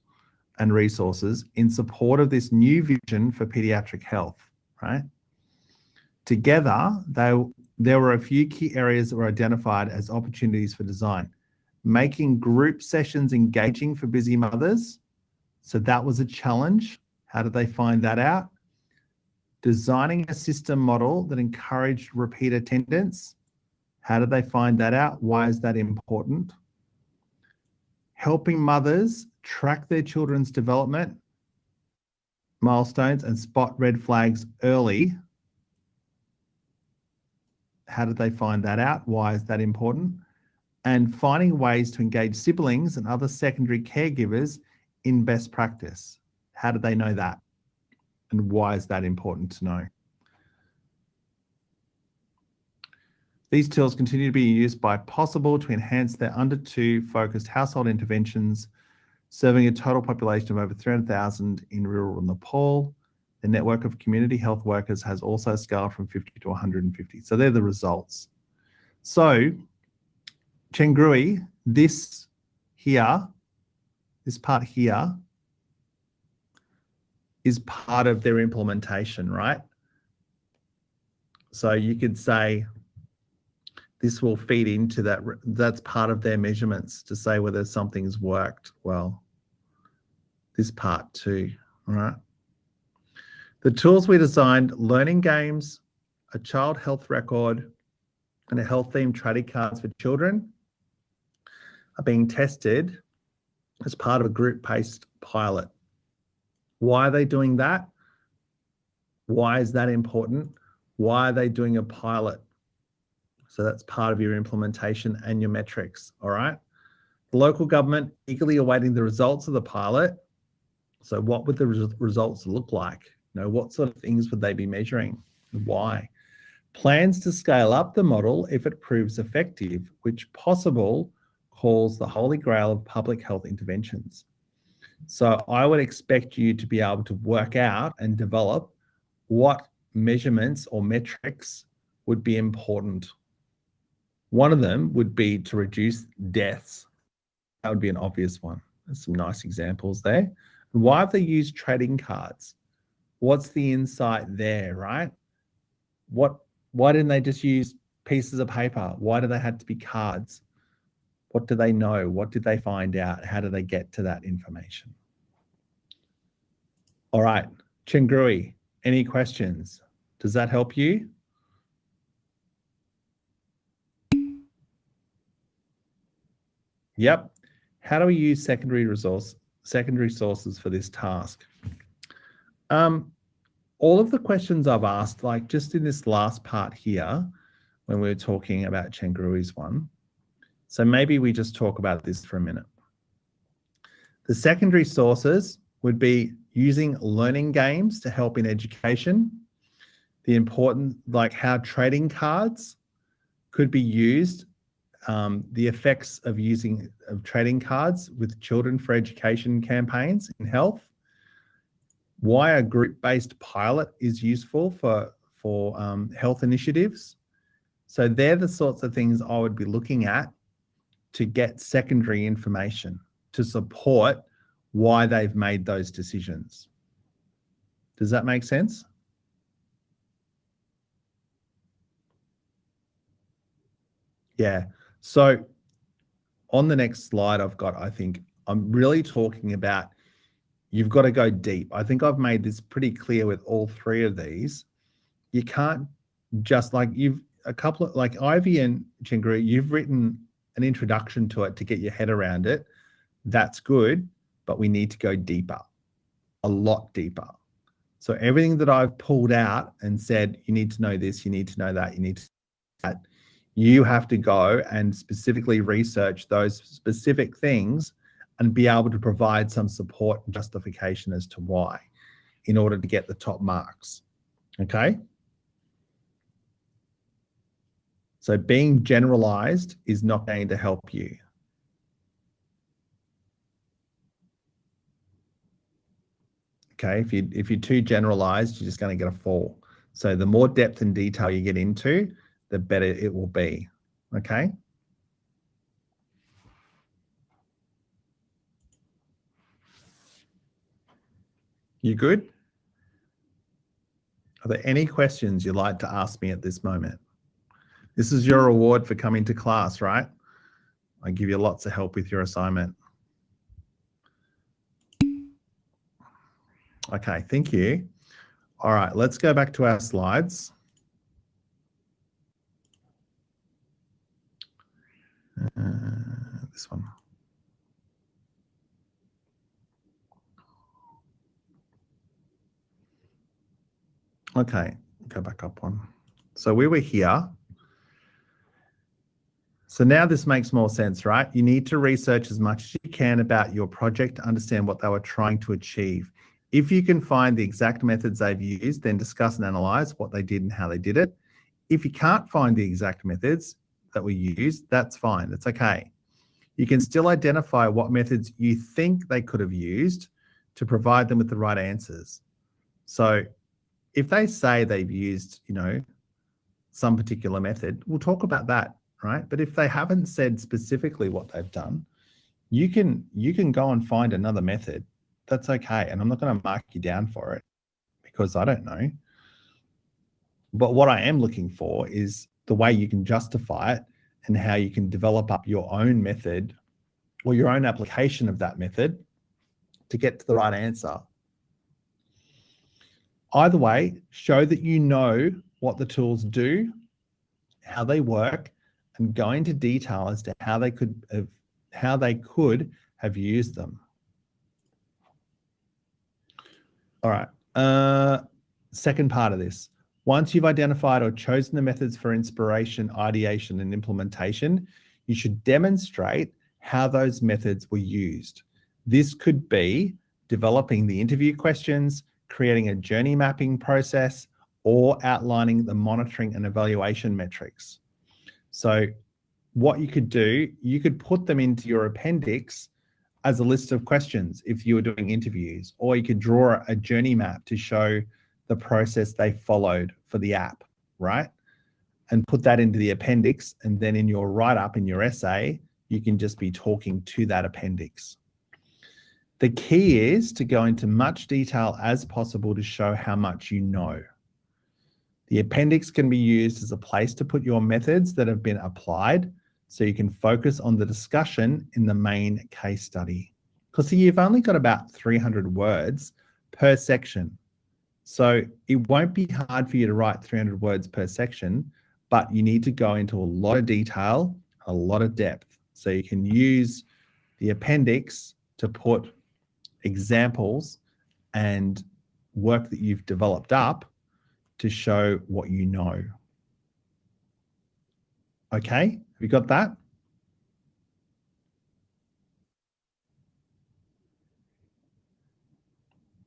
and resources in support of this new vision for pediatric health, right? Together, there were a few key areas that were identified as opportunities for design. Making group sessions engaging for busy mothers. So that was a challenge. How did they find that out? Designing a system model that encouraged repeat attendance. How did they find that out? Why is that important? Helping mothers track their children's development milestones and spot red flags early. How did they find that out? Why is that important? And finding ways to engage siblings and other secondary caregivers in best practice. How did they know that? And why is that important to know? These tools continue to be used by Possible to enhance their under 2 focused household interventions, serving a total population of over 300,000 in rural Nepal. The network of community health workers has also scaled from 50 to 150. So they're the results. So Chengru, this part here is part of their implementation, right? So you could say this will feed into that. That's part of their measurements to say whether something's worked well. This part too, all right? The tools we designed, learning games, a child health record, and a health-themed trading cards for children are being tested as part of a group-based pilot. Why are they doing that? Why is that important? Why are they doing a pilot? So that's part of your implementation and your metrics, all right? The local government eagerly awaiting the results of the pilot. So what would the results look like? You know, what sort of things would they be measuring? Why? Plans to scale up the model if it proves effective, which Possible calls the holy grail of public health interventions. So I would expect you to be able to work out and develop what measurements or metrics would be important. One of them would be to reduce deaths. That would be an obvious one. There's some nice examples there. Why have they used trading cards? What's the insight there, right? Why didn't they just use pieces of paper? Why do they have to be cards? What do they know? What did they find out? How do they get to that information? All right, Chengru, any questions? Does that help you? Yep. How do we use secondary sources for this task? all of the questions I've asked, like just in this last part here, when we were talking about Chengurui's one. So maybe we just talk about this for a minute. The secondary sources would be using learning games to help in education. The important, like how trading cards could be used, the effects of trading cards with children for education campaigns in health. Why a group-based pilot is useful for health initiatives. So they're the sorts of things I would be looking at to get secondary information to support why they've made those decisions. Does that make sense? Yeah. So on the next slide I've got, I think I'm really talking about you've got to go deep. I think I've made this pretty clear with all three of these. You can't just like like Ivy and Chenguru, you've written an introduction to it to get your head around it. That's good, but we need to go deeper, a lot deeper. So everything that I've pulled out and said, you need to know this, you need to know that, you need to know that, you have to go and specifically research those specific things and be able to provide some support and justification as to why in order to get the top marks, okay? So being generalized is not going to help you. Okay, if you're too generalized, you're just going to get a 4. So the more depth and detail you get into, the better it will be, okay? You good? Are there any questions you'd like to ask me at this moment? This is your reward for coming to class, right? I give you lots of help with your assignment. Okay, thank you. All right, let's go back to our slides. This one. Okay, go back up one. So we were here. So now this makes more sense, right? You need to research as much as you can about your project to understand what they were trying to achieve. If you can find the exact methods they've used, then discuss and analyze what they did and how they did it. If you can't find the exact methods that were used, that's fine, that's okay. You can still identify what methods you think they could have used to provide them with the right answers. So if they say they've used, some particular method, we'll talk about that, right? But if they haven't said specifically what they've done, you can go and find another method. That's okay. And I'm not going to mark you down for it because I don't know. But what I am looking for is the way you can justify it and how you can develop up your own method or your own application of that method to get to the right answer. Either way, show that you know what the tools do, how they work, and go into detail as to how they could have used them. All right, second part of this. Once you've identified or chosen the methods for inspiration, ideation, and implementation, you should demonstrate how those methods were used. This could be developing the interview questions, creating a journey mapping process, or outlining the monitoring and evaluation metrics. So what you could do, you could put them into your appendix as a list of questions if you were doing interviews, or you could draw a journey map to show the process they followed for the app, right? And put that into the appendix, and then in your write-up, in your essay, you can just be talking to that appendix. The key is to go into much detail as possible to show how much you know. The appendix can be used as a place to put your methods that have been applied so you can focus on the discussion in the main case study. Because see, you've only got about 300 words per section. So it won't be hard for you to write 300 words per section, but you need to go into a lot of detail, a lot of depth. So you can use the appendix to put examples and work that you've developed up to show what you know. Okay, have you got that?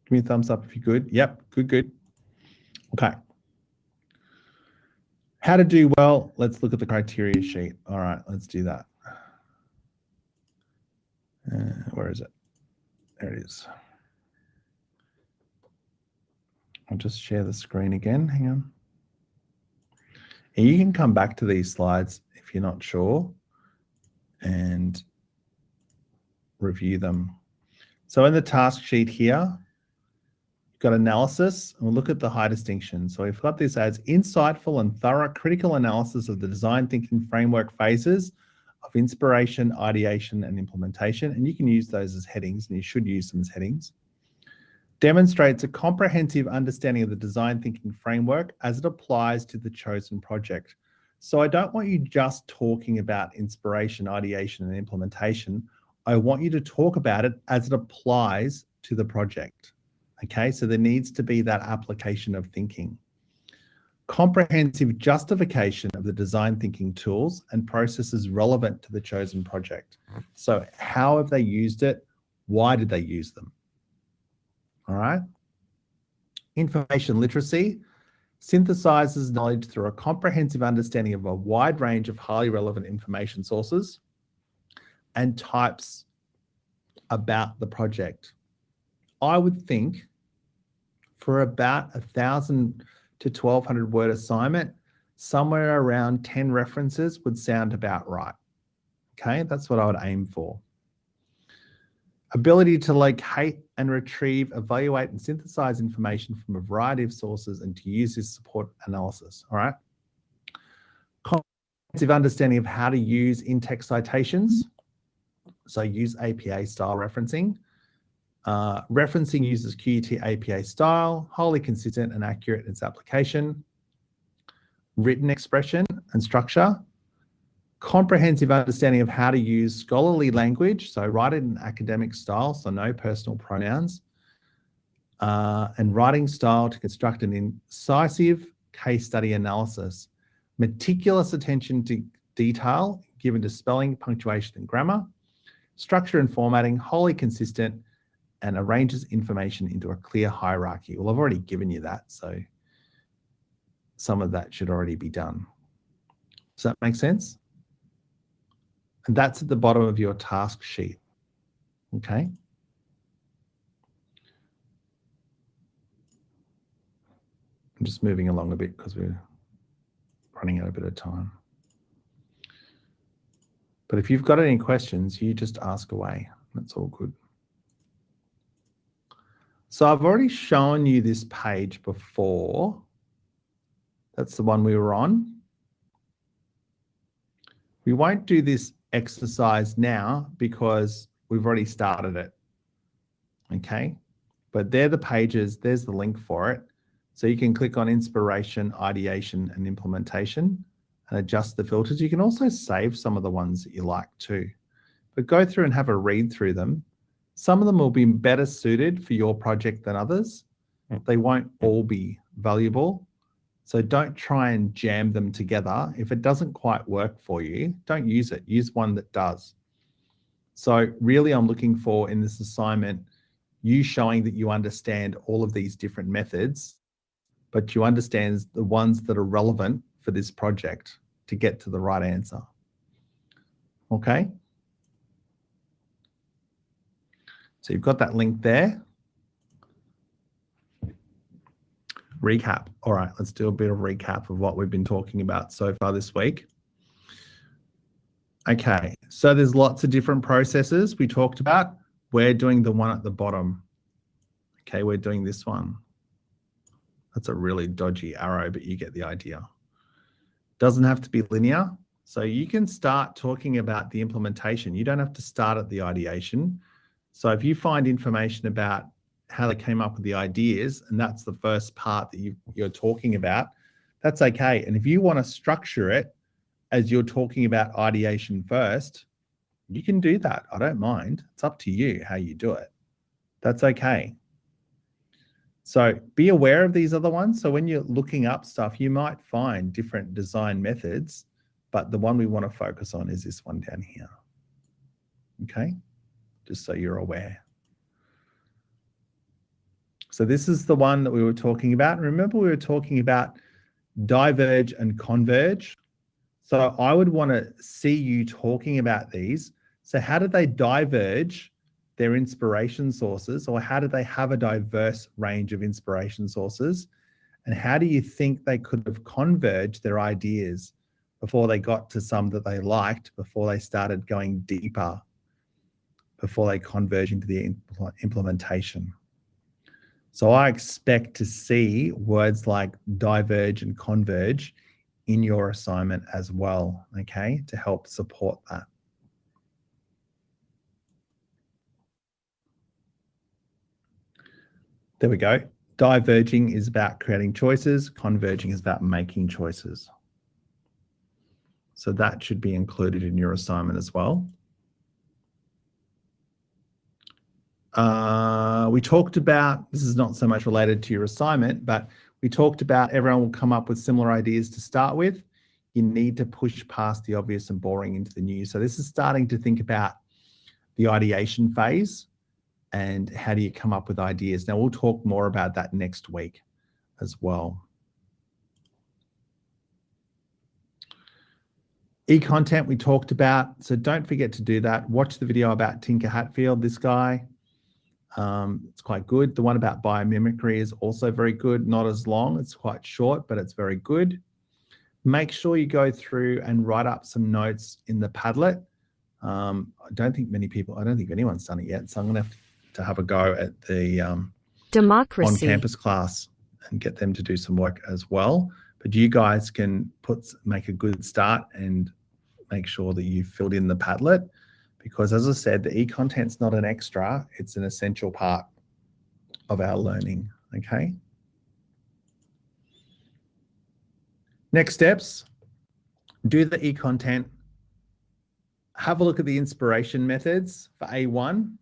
Give me a thumbs up if you're good. Yep, good. Okay. How to do well, let's look at the criteria sheet. All right, let's do that. Where is it? There it is. I'll just share the screen again, hang on. And you can come back to these slides if you're not sure and review them. So in the task sheet here, you've got analysis, and we'll look at the high distinction. So we've got this as insightful and thorough critical analysis of the design thinking framework phases of inspiration, ideation, and implementation. And you can use those as headings, and you should use them as headings. Demonstrates a comprehensive understanding of the design thinking framework as it applies to the chosen project. So I don't want you just talking about inspiration, ideation, and implementation. I want you to talk about it as it applies to the project. Okay, so there needs to be that application of thinking. Comprehensive justification of the design thinking tools and processes relevant to the chosen project. So how have they used it? Why did they use them? All right. Information literacy synthesizes knowledge through a comprehensive understanding of a wide range of highly relevant information sources and types about the project. I would think for about 1,000 to 1,200 word assignment, somewhere around 10 references would sound about right. Okay, that's what I would aim for. Ability to locate and retrieve, evaluate, and synthesize information from a variety of sources and to use this support analysis, all right? Comprehensive understanding of how to use in-text citations. So use APA style referencing. Referencing uses QUT APA style, wholly consistent and accurate in its application. Written expression and structure. Comprehensive understanding of how to use scholarly language, so write it in academic style, so no personal pronouns, and writing style to construct an incisive case study analysis. Meticulous attention to detail given to spelling, punctuation, and grammar. Structure and formatting, wholly consistent, and arranges information into a clear hierarchy. Well, I've already given you that, so some of that should already be done. Does that make sense? And that's at the bottom of your task sheet, okay? I'm just moving along a bit because we're running out a bit of time. But if you've got any questions, you just ask away. That's all good. So I've already shown you this page before. That's the one we were on. We won't do this exercise now because we've already started it. Okay, but they're the pages, there's the link for it. So you can click on inspiration, ideation, and implementation and adjust the filters. You can also save some of the ones that you like too, but go through and have a read through them. Some of them will be better suited for your project than others. They won't all be valuable. So don't try and jam them together. If it doesn't quite work for you, don't use it. Use one that does. So really I'm looking for in this assignment, you showing that you understand all of these different methods, but you understand the ones that are relevant for this project to get to the right answer. Okay? So you've got that link there. Recap. All right, let's do a bit of recap of what we've been talking about so far this week. Okay, so there's lots of different processes we talked about. We're doing the one at the bottom. Okay, we're doing this one. That's a really dodgy arrow, but you get the idea. Doesn't have to be linear. So you can start talking about the implementation. You don't have to start at the ideation. So if you find information about how they came up with the ideas, and that's the first part that you're talking about, that's okay. And if you want to structure it as you're talking about ideation first, you can do that. I don't mind. It's up to you how you do it. That's okay. So be aware of these other ones. So when you're looking up stuff, you might find different design methods, but the one we want to focus on is this one down here. Okay, just so you're aware. So this is the one that we were talking about. Remember, we were talking about diverge and converge. So I would want to see you talking about these. So how did they diverge their inspiration sources, or how did they have a diverse range of inspiration sources? And how do you think they could have converged their ideas before they got to some that they liked, before they started going deeper, before they converge into the implementation? So I expect to see words like diverge and converge in your assignment as well, okay, to help support that. There we go. Diverging is about creating choices. Converging is about making choices. So that should be included in your assignment as well. We talked about, this is not so much related to your assignment, but we talked about everyone will come up with similar ideas to start with. You need to push past the obvious and boring into the new. So this is starting to think about the ideation phase and how do you come up with ideas. Now we'll talk more about that next week as well. E-content we talked about, so don't forget to do that. Watch the video about Tinker Hatfield, this guy. It's quite good. The one about biomimicry is also very good, not as long, it's quite short, but it's very good. Make sure you go through and write up some notes in the Padlet. I don't think anyone's done it yet, so I'm gonna have to have a go at the
Democracy
on-campus class and get them to do some work as well. But you guys can make a good start and make sure that you filled in the Padlet, because as I said, the e-content's not an extra, it's an essential part of our learning, okay? Next steps, do the e-content, have a look at the inspiration methods for A1.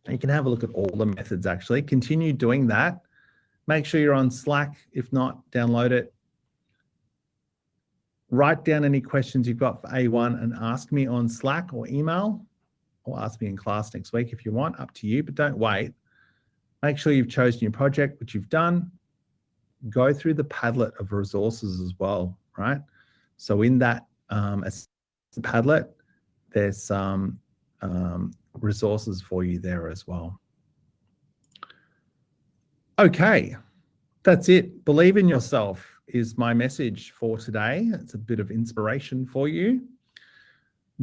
You can have a look at all the methods actually. Continue doing that. Make sure you're on Slack. If not, download it. Write down any questions you've got for A1 and ask me on Slack or email, or ask me in class next week if you want, up to you, but don't wait. Make sure you've chosen your project, which you've done. Go through the Padlet of resources as well, right? So in that Padlet, there's some resources for you there as well. Okay, that's it. Believe in yourself is my message for today. It's a bit of inspiration for you.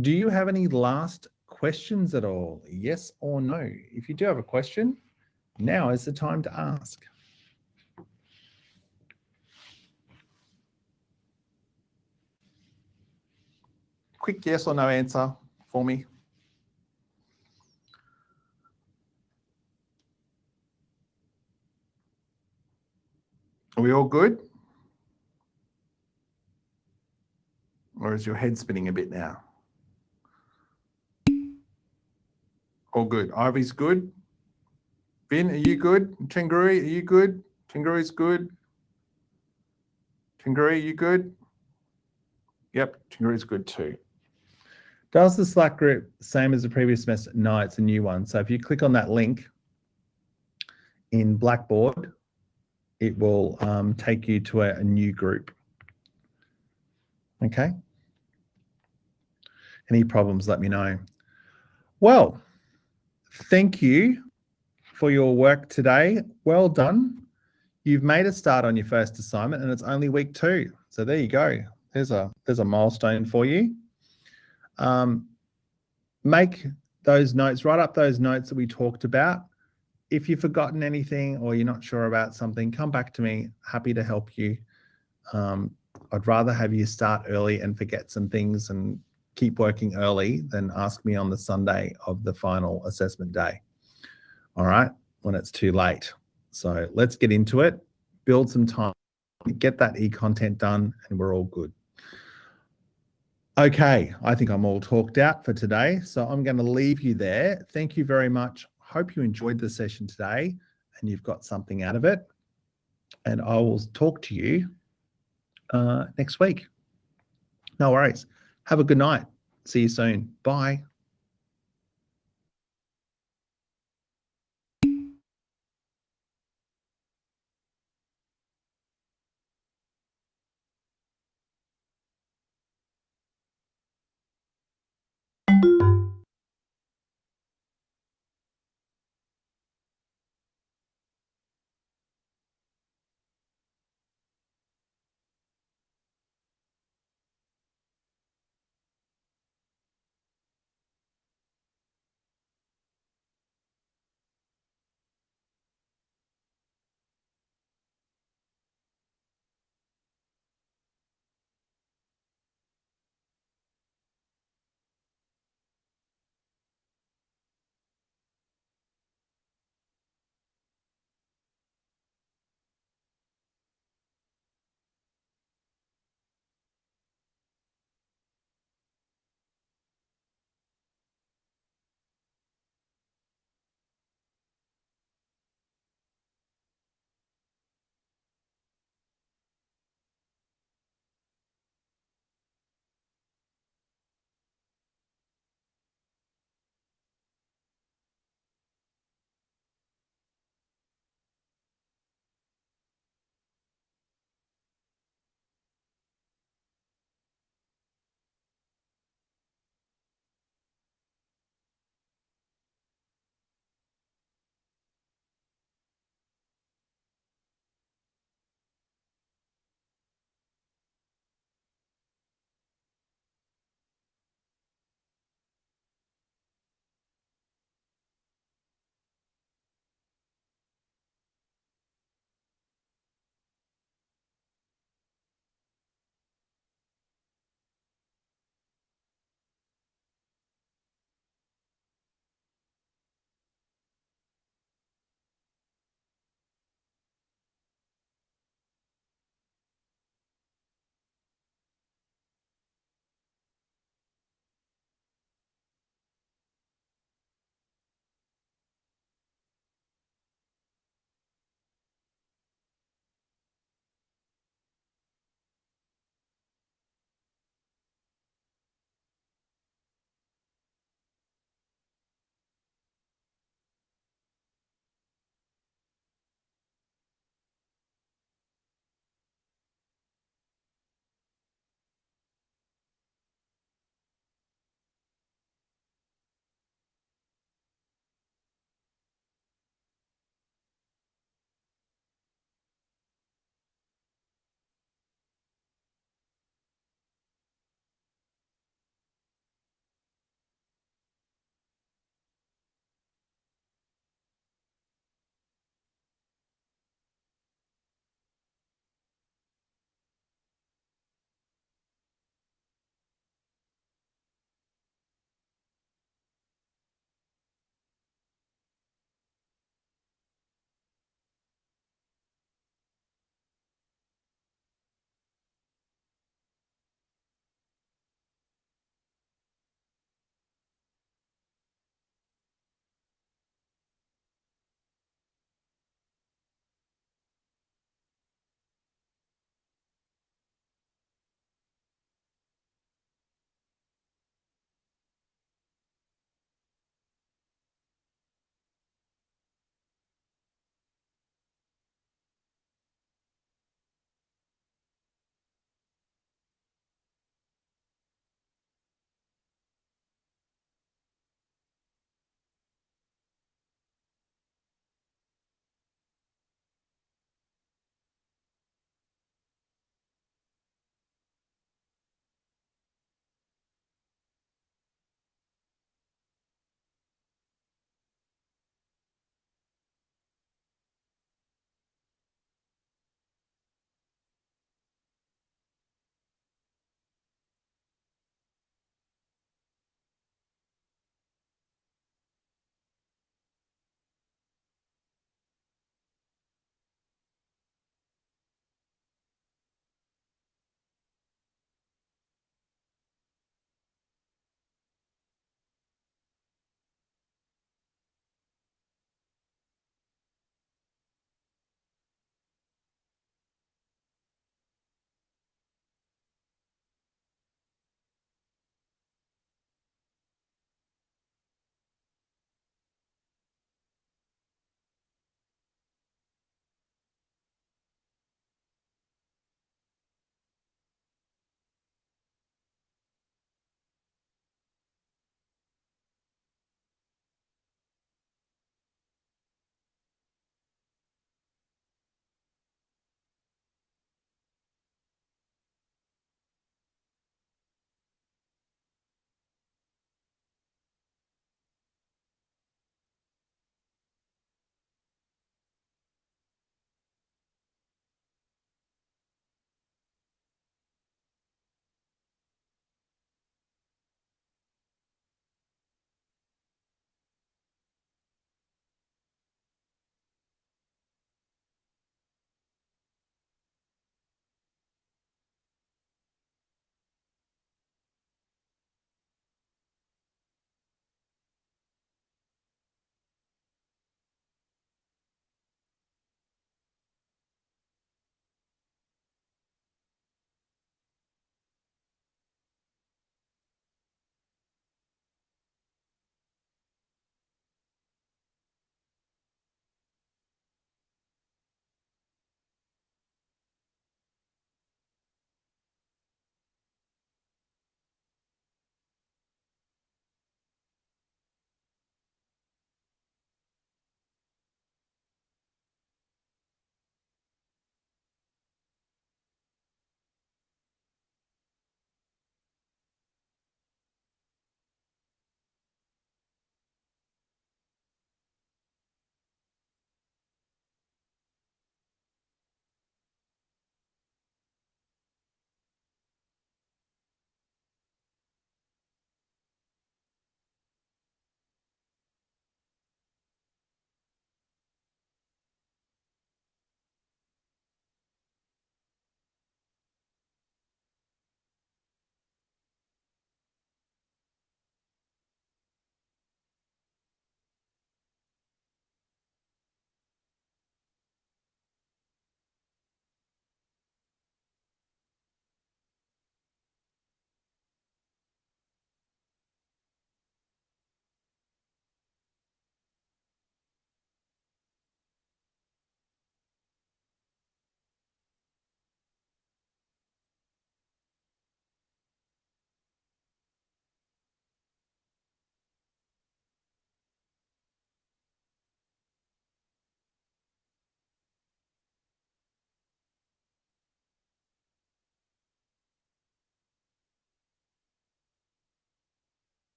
Do you have any last questions at all? Yes or no? If you do have a question, now is the time to ask. Quick yes or no answer for me. Are we all good? Or is your head spinning a bit now? All good. Ivy's good. Vin, are you good? Chenguri, are you good? Chenguri's good. Chenguri, are you good? Yep, Chenguri's good too. Does the Slack group same as the previous semester? No, it's a new one. So if you click on that link in Blackboard, it will take you to a new group. Okay. Any problems, let me know. Well, thank you for your work today. Well done. You've made a start on your first assignment and it's only week 2. So there you go. There's a milestone for you. Make those notes, write up those notes that we talked about. If you've forgotten anything or you're not sure about something, come back to me. Happy to help you. I'd rather have you start early and forget some things and keep working early than ask me on the Sunday of the final assessment day. All right, when it's too late. So let's get into it, build some time, get that e-content done, and we're all good. Okay, I think I'm all talked out for today, so I'm going to leave you there. Thank you very much. Hope you enjoyed the session today and you've got something out of it. and I will talk to you next week. No worries. Have a good night. See you soon. Bye.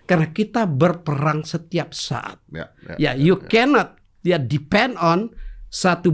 karena kita berperang setiap saat.
Ya,
Ya, you cannot depend on satu